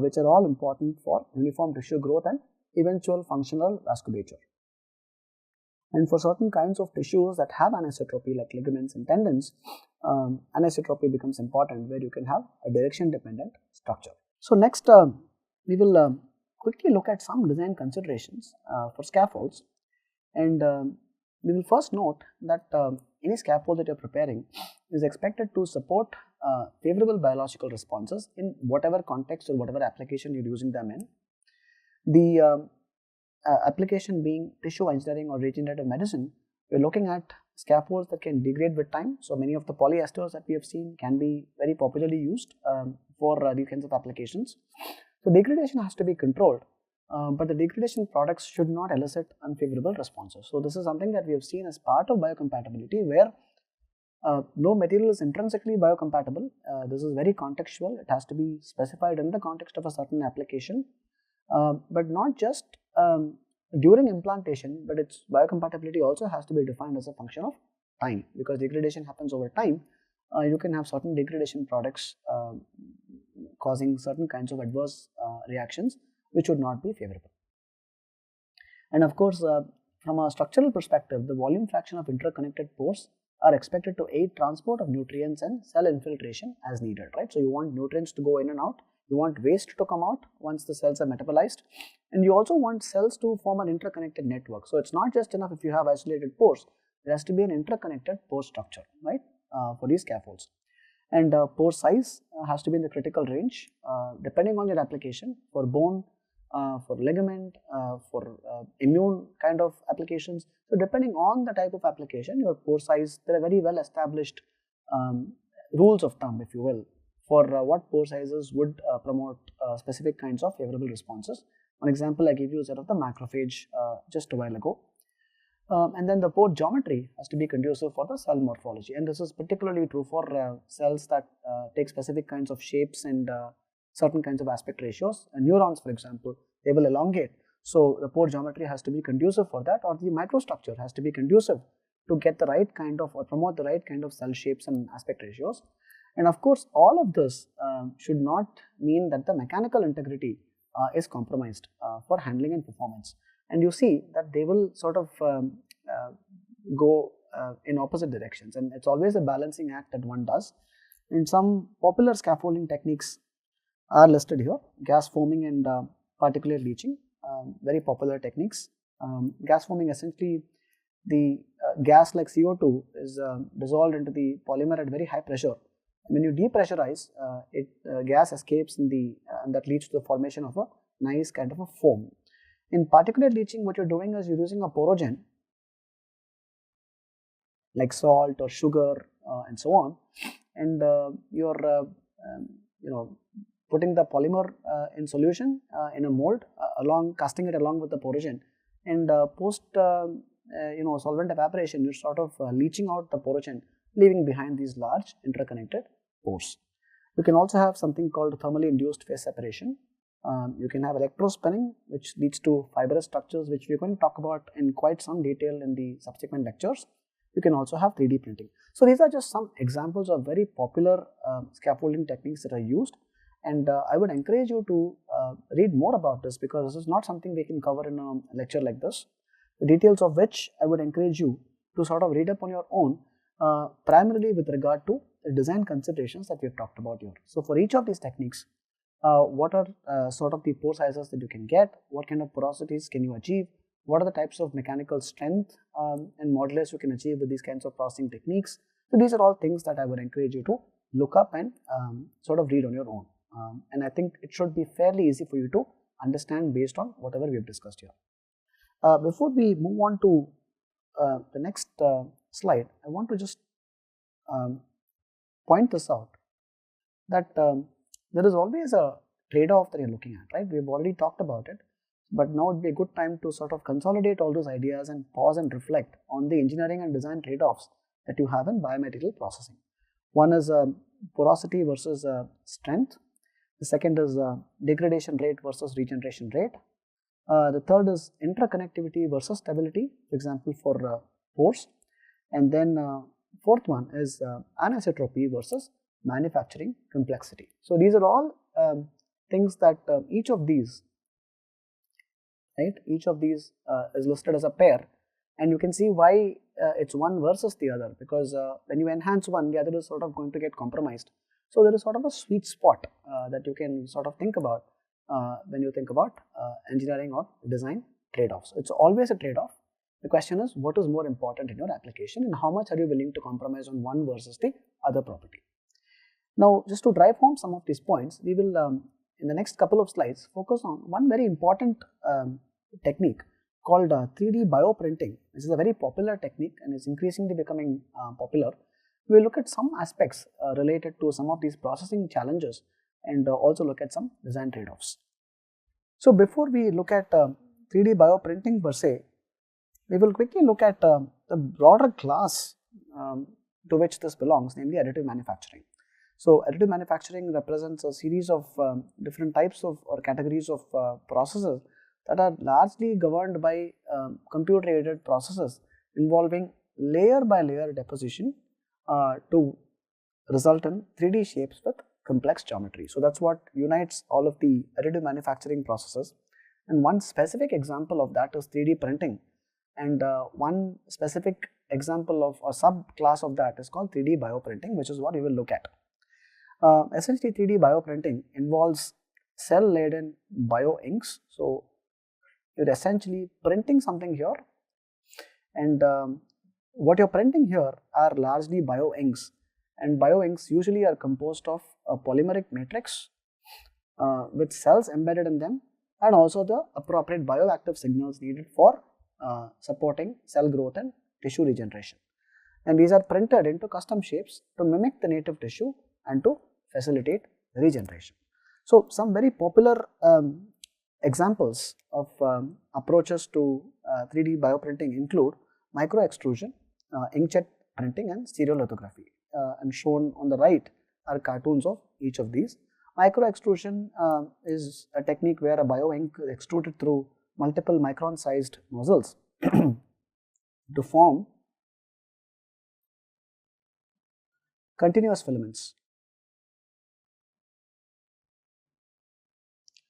which are all important for uniform tissue growth and eventual functional vasculature. And for certain kinds of tissues that have anisotropy, like ligaments and tendons, anisotropy becomes important, where you can have a direction dependent structure. So next we will quickly look at some design considerations for scaffolds, and we will first note that any scaffold that you are preparing is expected to support favorable biological responses in whatever context or whatever application you are using them in. The application being tissue engineering or regenerative medicine, we are looking at scaffolds that can degrade with time. So many of the polyesters that we have seen can be very popularly used for these kinds of applications. So degradation has to be controlled, but the degradation products should not elicit unfavorable responses. So this is something that we have seen as part of biocompatibility, where no material is intrinsically biocompatible. This is very contextual. It has to be specified in the context of a certain application, but not just during implantation, but its biocompatibility also has to be defined as a function of time, because degradation happens over time. You can have certain degradation products causing certain kinds of adverse reactions which would not be favorable. And of course, from a structural perspective, the volume fraction of interconnected pores are expected to aid transport of nutrients and cell infiltration as needed, right? So you want nutrients to go in and out, you want waste to come out once the cells are metabolized, and you also want cells to form an interconnected network. So it's not just enough if you have isolated pores, there has to be an interconnected pore structure, right, for these scaffolds. And pore size has to be in the critical range depending on your application. For bone, for ligament, for immune kind of applications. So depending on the type of application, your pore size, there are very well established rules of thumb, if you will, for what pore sizes would promote specific kinds of favorable responses. One example I gave you is that of the macrophage just a while ago. And then the pore geometry has to be conducive for the cell morphology, and this is particularly true for cells that take specific kinds of shapes and certain kinds of aspect ratios. Neurons, for example, they will elongate, so the pore geometry has to be conducive for that, or the microstructure has to be conducive to get the right kind of or promote the right kind of cell shapes and aspect ratios. And of course, all of this should not mean that the mechanical integrity is compromised for handling and performance. And you see that they will sort of go in opposite directions, and it's always a balancing act that one does. And some popular scaffolding techniques are listed here: gas forming and particulate leaching, very popular techniques. Gas forming essentially the gas like CO2 is dissolved into the polymer at very high pressure. When you depressurize, gas escapes in the and that leads to the formation of a nice kind of a foam. In particulate leaching, what you're doing is you're using a porogen like salt or sugar and so on, and you're putting the polymer in solution in a mold casting it along with the porogen, and post solvent evaporation, you're sort of leaching out the porogen, leaving behind these large interconnected pores. You can also have something called thermally induced phase separation. You can have electrospinning, which leads to fibrous structures, which we're going to talk about in quite some detail in the subsequent lectures. You can also have 3D printing. So these are just some examples of very popular scaffolding techniques that are used, and I would encourage you to read more about this, because this is not something we can cover in a lecture like this, the details of which I would encourage you to sort of read up on your own, primarily with regard to the design considerations that we have talked about here. So for each of these techniques, what are sort of the pore sizes that you can get, what kind of porosities can you achieve, what are the types of mechanical strength and modulus you can achieve with these kinds of processing techniques. So these are all things that I would encourage you to look up and sort of read on your own. And I think it should be fairly easy for you to understand based on whatever we have discussed here. Before we move on to the next slide, I want to just point this out, that there is always a trade-off that you're looking at, right? We've already talked about it, but now would be a good time to sort of consolidate all those ideas and pause and reflect on the engineering and design trade-offs that you have in biomaterial processing. One is porosity versus strength. The second is degradation rate versus regeneration rate. The third is interconnectivity versus stability, for example, for pores. And then fourth one is anisotropy versus manufacturing complexity. So these are all things that each of these is listed as a pair, and you can see why it's one versus the other, because when you enhance one, the other is sort of going to get compromised. So there is sort of a sweet spot that you can sort of think about when you think about engineering or design trade-offs. It's always a trade-off. The question is, what is more important in your application, and how much are you willing to compromise on one versus the other property. Now, just to drive home some of these points, we will in the next couple of slides focus on one very important technique called 3D bioprinting. This is a very popular technique and is increasingly becoming popular. We will look at some aspects related to some of these processing challenges, and also look at some design trade-offs. So before we look at 3D bioprinting per se, we will quickly look at the broader class to which this belongs, namely additive manufacturing. So additive manufacturing represents a series of different types of or categories of processes that are largely governed by computer-aided processes involving layer by layer deposition to result in 3D shapes with complex geometry. So that's what unites all of the additive manufacturing processes, and one specific example of that is 3D printing, and one specific example of or subclass of that is called 3D bioprinting, which is what we will look at. Essentially, 3D bioprinting involves cell-laden bio-inks. So you're essentially printing something here, and what you're printing here are largely bio-inks, and bio-inks usually are composed of a polymeric matrix with cells embedded in them, and also the appropriate bioactive signals needed for supporting cell growth and tissue regeneration. And these are printed into custom shapes to mimic the native tissue and to facilitate regeneration. So some very popular examples of approaches to 3D bioprinting include microextrusion, inkjet printing, and stereolithography. And shown on the right are cartoons of each of these. Microextrusion is a technique where a bio-ink is extruded through multiple micron-sized nozzles to form continuous filaments,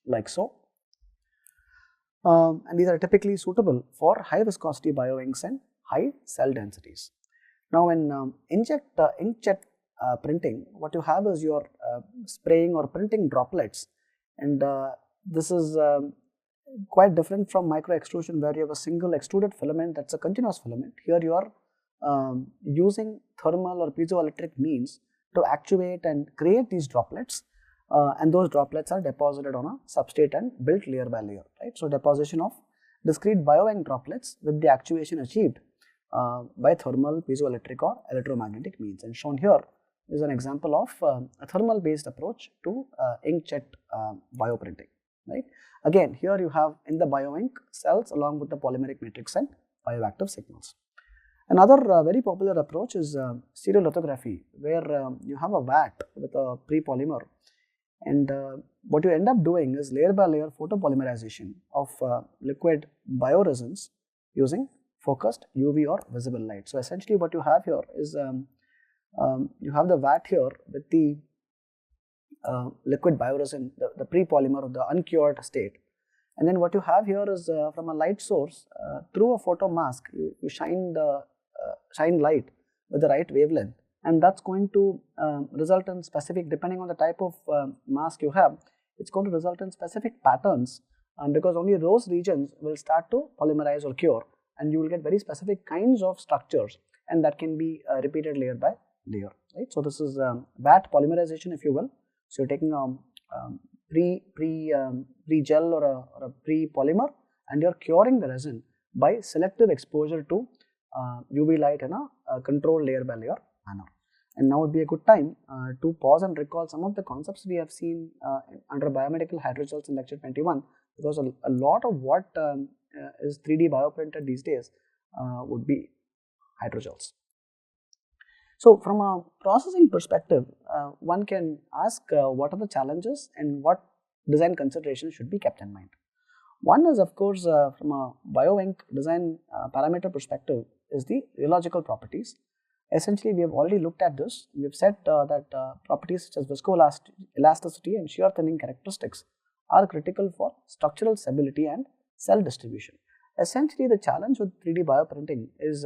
like so. And these are typically suitable for high viscosity bio-inks and high cell densities. Now, in inkjet printing, what you have is your spraying or printing droplets, and this is quite different from micro-extrusion, where you have a single extruded filament that's a continuous filament. Here you are using thermal or piezoelectric means to actuate and create these droplets, and those droplets are deposited on a substrate and built layer by layer, right? So deposition of discrete bio-ink droplets with the actuation achieved by thermal, piezoelectric or electromagnetic means. And shown here is an example of a thermal based approach to inkjet bioprinting, right? Again, here you have in the bio-ink cells along with the polymeric matrix and bioactive signals. Another very popular approach is stereolithography, where you have a vat with a pre-polymer, and what you end up doing is layer by layer photopolymerization of liquid bioresins using focused UV or visible light. So essentially what you have here is you have the vat here with the liquid bioresin, the pre-polymer of the uncured state, and then what you have here is from a light source through a photo mask you shine light with the right wavelength, and that's going to result in specific, depending on the type of mask you have, it's going to result in specific patterns, because only those regions will start to polymerize or cure, and you will get very specific kinds of structures, and that can be repeated layer by layer, right? So this is vat polymerization, if you will. So you're taking a pre-gel or a pre-polymer, and you're curing the resin by selective exposure to UV light in a controlled layer by layer manner. And now would be a good time to pause and recall some of the concepts we have seen under biomedical hydrogels in lecture 21, because a lot of what is 3D bioprinted these days would be hydrogels. So from a processing perspective, one can ask what are the challenges and what design considerations should be kept in mind. One is, of course, from a bio-ink design parameter perspective, is the rheological properties. Essentially, we have already looked at this. We have said that properties such as viscoelasticity and shear thinning characteristics are critical for structural stability and cell distribution. Essentially, the challenge with 3D bioprinting is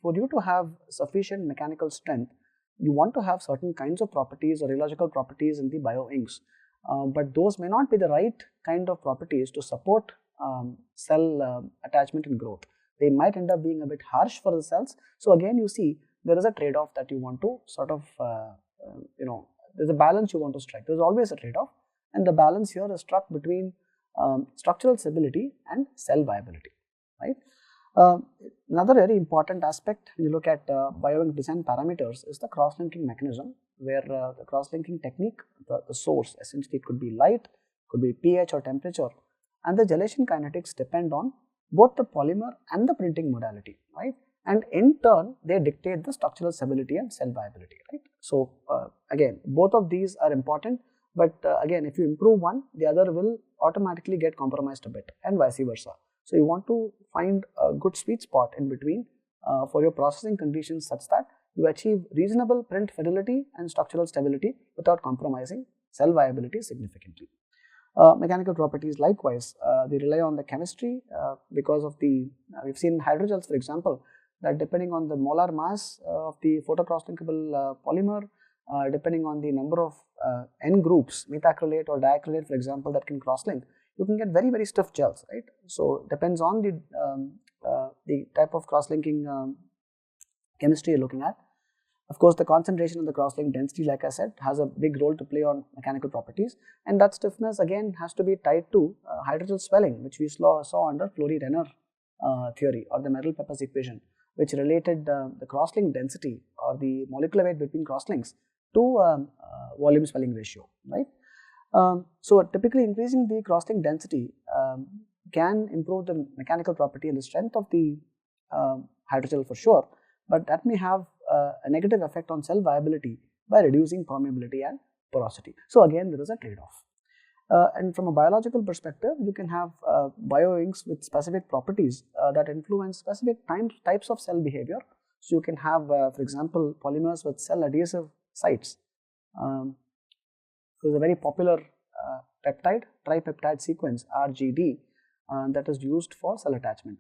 for you to have sufficient mechanical strength, you want to have certain kinds of properties or rheological properties in the bio-inks, but those may not be the right kind of properties to support cell attachment and growth. They might end up being a bit harsh for the cells. So again, you see there is a trade-off that you want to sort of, there's a balance you want to strike. There's always a trade-off, and the balance here is struck between structural stability and cell viability, right? Another very important aspect when you look at bio-ink design parameters is the cross-linking mechanism, where the cross-linking technique, the source, essentially it could be light, could be pH or temperature, and the gelation kinetics depend on both the polymer and the printing modality, right? And in turn, they dictate the structural stability and cell viability, right? So again, both of these are important, but again, if you improve one, the other will automatically get compromised a bit, and vice versa. So you want to find a good sweet spot in between for your processing conditions, such that you achieve reasonable print fidelity and structural stability without compromising cell viability significantly. Mechanical properties likewise, they rely on the chemistry because of the, we've seen hydrogels, for example, that depending on the molar mass of the photocross-linkable polymer, depending on the number of N groups, methacrylate or diacrylate, for example, that can cross-link, you can get very, very stiff gels, right? So depends on the type of cross-linking chemistry you're looking at. Of course, the concentration of the cross-link density, like I said, has a big role to play on mechanical properties, and that stiffness again has to be tied to hydrogel swelling, which we saw under Fleury-Renner theory, or the Merrill-Pepper's equation, which related the cross-link density or the molecular weight between cross-links to volume swelling ratio, right? So typically increasing the cross-link density can improve the mechanical property and the strength of the hydrogel for sure, but that may have a negative effect on cell viability by reducing permeability and porosity. So again, there is a trade-off. And from a biological perspective, you can have bio-inks with specific properties that influence specific types of cell behavior. So you can have, for example, polymers with cell adhesive sites. There's a very popular peptide, tripeptide sequence, RGD, that is used for cell attachment.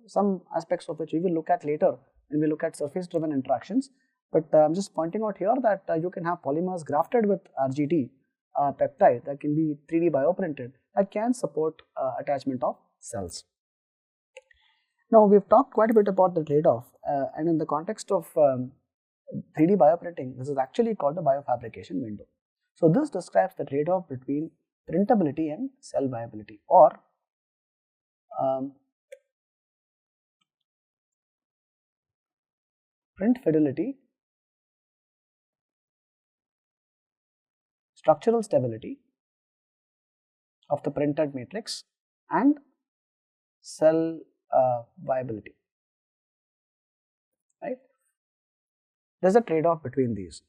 Some aspects of which we will look at later when we look at surface-driven interactions. But I'm just pointing out here that you can have polymers grafted with RGD peptide that can be 3D bioprinted, that can support attachment of cells. Now, we've talked quite a bit about the trade-off, and in the context of 3D bioprinting, this is actually called the biofabrication window. So, this describes the trade-off between printability and cell viability, or print fidelity, structural stability of the printed matrix, and cell viability, right? There's a trade-off between these.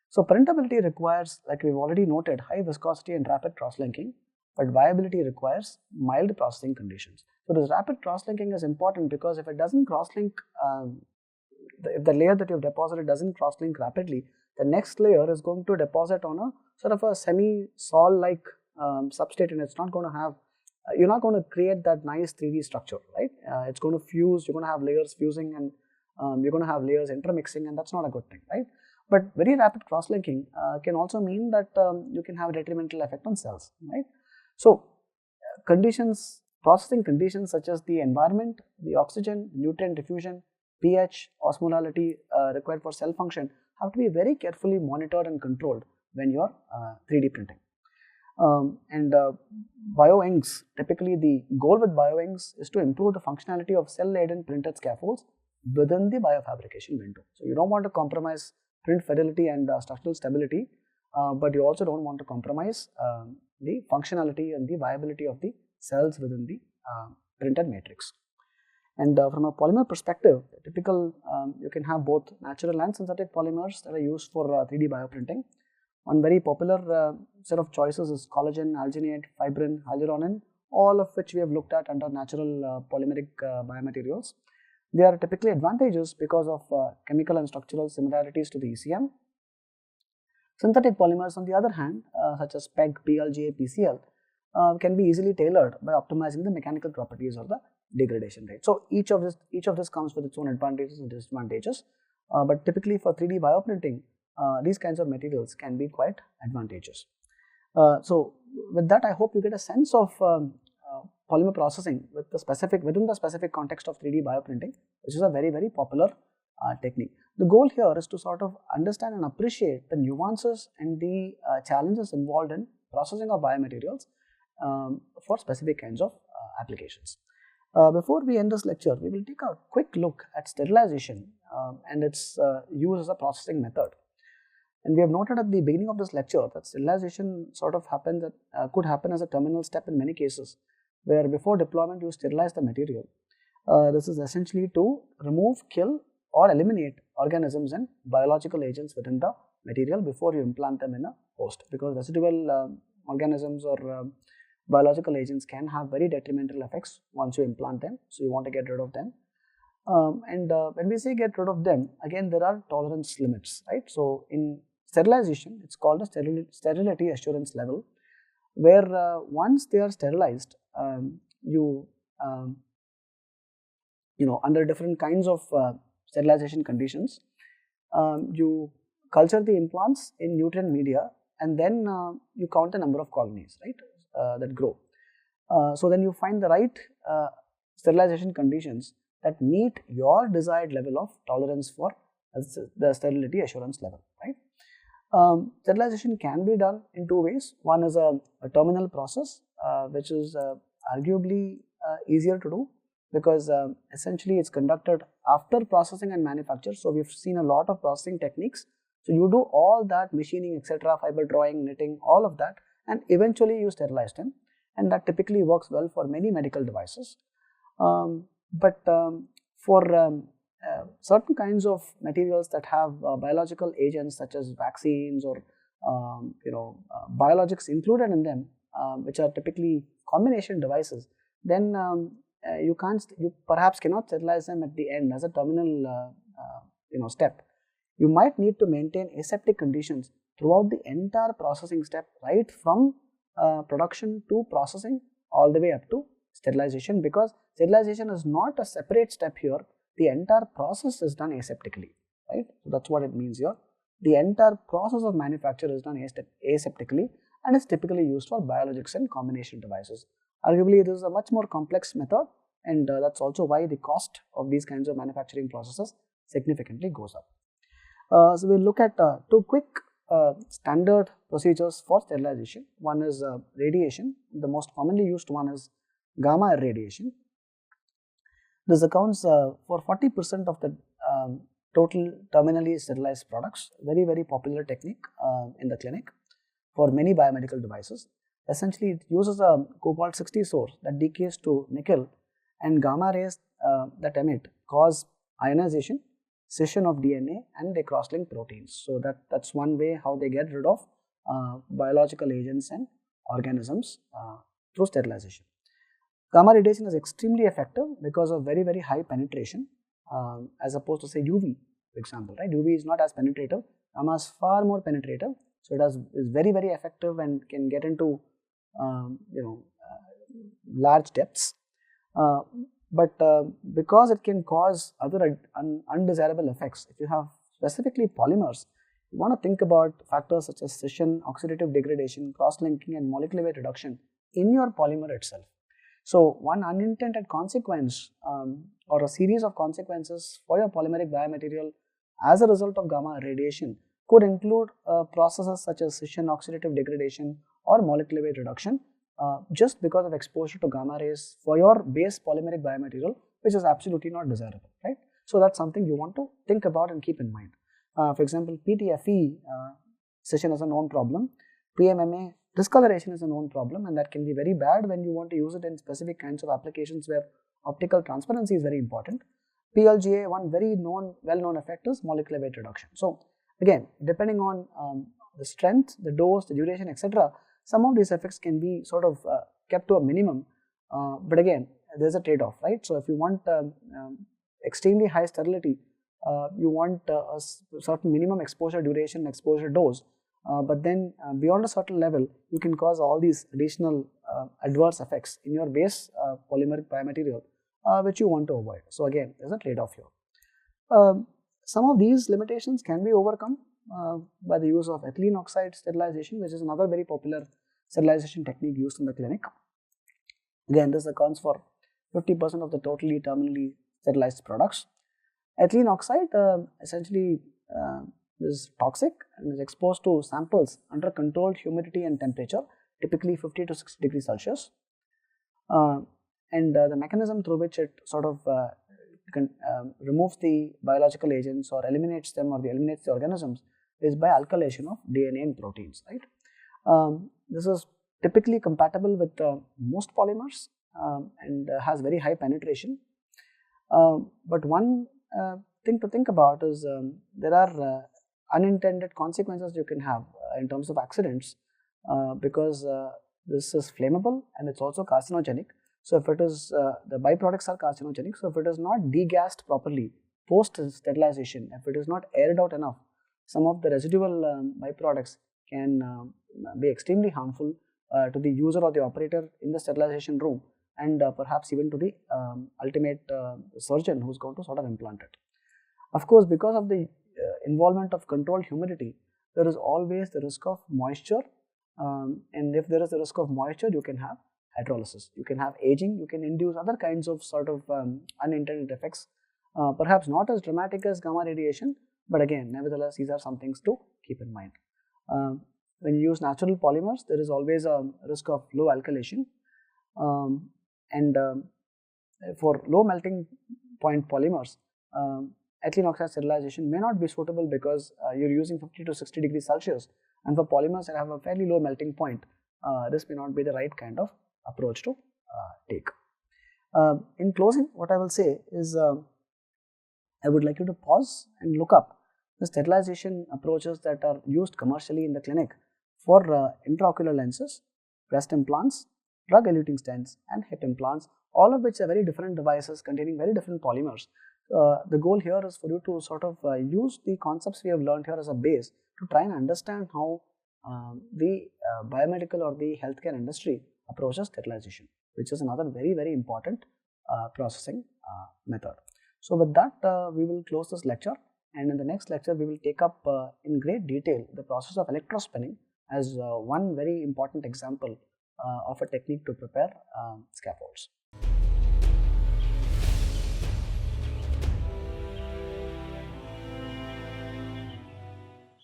So, printability requires, like we've already noted, high viscosity and rapid cross-linking, but viability requires mild processing conditions. So, this rapid cross-linking is important because if it doesn't cross-link, if the layer that you've deposited doesn't cross-link rapidly, the next layer is going to deposit on a sort of a semi-sol-like substrate, and it's not going to have, you're not going to create that nice 3D structure, right? It's going to fuse, you're going to have layers fusing, and you're going to have layers intermixing, and that's not a good thing, right? But very rapid cross-linking can also mean that you can have a detrimental effect on cells, right? So, conditions, processing conditions such as the environment, the oxygen, nutrient diffusion, pH, osmolality required for cell function have to be very carefully monitored and controlled when you are 3D printing. Bioinks, typically the goal with bioinks is to improve the functionality of cell-laden printed scaffolds within the biofabrication window. So, you don't want to compromise print fidelity and structural stability, but you also don't want to compromise the functionality and the viability of the cells within the printed matrix. And from a polymer perspective, typical you can have both natural and synthetic polymers that are used for 3D bioprinting. One very popular set of choices is collagen, alginate, fibrin, hyaluronan, all of which we have looked at under natural polymeric biomaterials. They are typically advantageous because of chemical and structural similarities to the ECM. Synthetic polymers, on the other hand, such as PEG, PLGA, PCl, can be easily tailored by optimizing the mechanical properties or the degradation rate. So, each of this comes with its own advantages and disadvantages, but typically for 3D bioprinting, these kinds of materials can be quite advantageous. So, with that, I hope you get a sense of polymer processing within the specific context of 3D bioprinting, which is a very, very popular technique. The goal here is to sort of understand and appreciate the nuances and the challenges involved in processing of biomaterials for specific kinds of applications. Before we end this lecture, we will take a quick look at sterilization and its use as a processing method. And we have noted at the beginning of this lecture that sterilization sort of could happen as a terminal step in many cases, where before deployment you sterilize the material. This is essentially to remove, kill or eliminate organisms and biological agents within the material before you implant them in a host, because residual organisms or biological agents can have very detrimental effects once you implant them, so you want to get rid of them. When we say get rid of them, again there are tolerance limits, right? So, in sterilization, it's called a sterility assurance level, where once they are sterilized, under different kinds of sterilization conditions, you culture the implants in nutrient media, and then you count the number of colonies, right, that grow. So, then you find the right sterilization conditions that meet your desired level of tolerance for the sterility assurance level, right. Sterilization can be done in two ways. One is a terminal process, which is arguably easier to do, because essentially it's conducted after processing and manufacture. So, we've seen a lot of processing techniques. So, you do all that machining, etc., fiber drawing, knitting, all of that, and eventually you sterilize them, and that typically works well for many medical devices. But for certain kinds of materials that have biological agents such as vaccines or biologics included in them, which are typically combination devices, then you perhaps cannot sterilize them at the end as a terminal step. You might need to maintain aseptic conditions throughout the entire processing step, right from production to processing all the way up to sterilization, because sterilization is not a separate step here. The entire process is done aseptically, right? So, that's what it means here. The entire process of manufacture is done aseptically, and is typically used for biologics and combination devices. Arguably, this is a much more complex method, and that's also why the cost of these kinds of manufacturing processes significantly goes up. So we'll look at two quick standard procedures for sterilization. One is radiation. The most commonly used one is gamma irradiation. This accounts for 40% of the total terminally sterilized products. Very popular technique in the clinic for many biomedical devices. Essentially, it uses a cobalt-60 source that decays to nickel, and gamma rays that emit cause ionization, scission of DNA, and they cross-link proteins. So that's one way how they get rid of biological agents and organisms through sterilization. Gamma radiation is extremely effective because of very high penetration as opposed to say UV, for example. Right? UV is not as penetrative. Gamma is far more penetrative, so is very effective and can get into large depths. But because it can cause other undesirable effects, if you have specifically polymers, you want to think about factors such as scission, oxidative degradation, cross-linking, and molecular weight reduction in your polymer itself. So one unintended consequence or a series of consequences for your polymeric biomaterial as a result of gamma radiation could include processes such as scission, oxidative degradation, or molecular weight reduction just because of exposure to gamma rays for your base polymeric biomaterial, which is absolutely not desirable, right? So that's something you want to think about and keep in mind. For example, PTFE scission is a known problem. PMMA discoloration is a known problem, and that can be very bad when you want to use it in specific kinds of applications where optical transparency is very important. PLGA, one very well-known effect is molecular weight reduction. So again, depending on the strength, the dose, the duration, etc., some of these effects can be sort of kept to a minimum, but again, there's a trade-off, right? So if you want extremely high sterility, you want a certain minimum exposure duration, exposure dose, but then beyond a certain level, you can cause all these additional adverse effects in your base polymeric biomaterial, which you want to avoid. So again, there's a trade-off here. Some of these limitations can be overcome by the use of ethylene oxide sterilization, which is another very popular sterilization technique used in the clinic. Again, this accounts for 50% of the totally terminally sterilized products. Ethylene oxide essentially is toxic and is exposed to samples under controlled humidity and temperature, typically 50 to 60 degrees Celsius. And the mechanism through which it sort of removes the biological agents or eliminates them or eliminates the organisms is by alkylation of DNA and proteins, right? This is typically compatible with most polymers and has very high penetration. But one thing to think about is there are unintended consequences you can have in terms of accidents because this is flammable and it's also carcinogenic. So if it is, the byproducts are carcinogenic, so if it is not degassed properly post sterilization, if it is not aired out enough, some of the residual byproducts can be extremely harmful to the user or the operator in the sterilization room, and perhaps even to the ultimate surgeon who is going to sort of implant it. Of course, because of the involvement of controlled humidity, there is always the risk of moisture, and if there is the risk of moisture, you can have hydrolysis, you can have aging, you can induce other kinds of sort of unintended effects, perhaps not as dramatic as gamma radiation, but again, nevertheless, these are some things to keep in mind. When you use natural polymers, there is always a risk of low alkylation, and for low melting point polymers, ethylene oxide sterilization may not be suitable because you're using 50 to 60 degrees Celsius, and for polymers that have a fairly low melting point, this may not be the right kind of approach to take. In closing, what I will say is I would like you to pause and look up the sterilization approaches that are used commercially in the clinic for intraocular lenses, breast implants, drug-eluting stents, and hip implants, all of which are very different devices containing very different polymers. The goal here is for you to sort of use the concepts we have learned here as a base to try and understand how the biomedical or the healthcare industry approaches sterilization, which is another very important processing method. So with that, we will close this lecture, and in the next lecture we will take up in great detail the process of electrospinning, as one very important example of a technique to prepare scaffolds.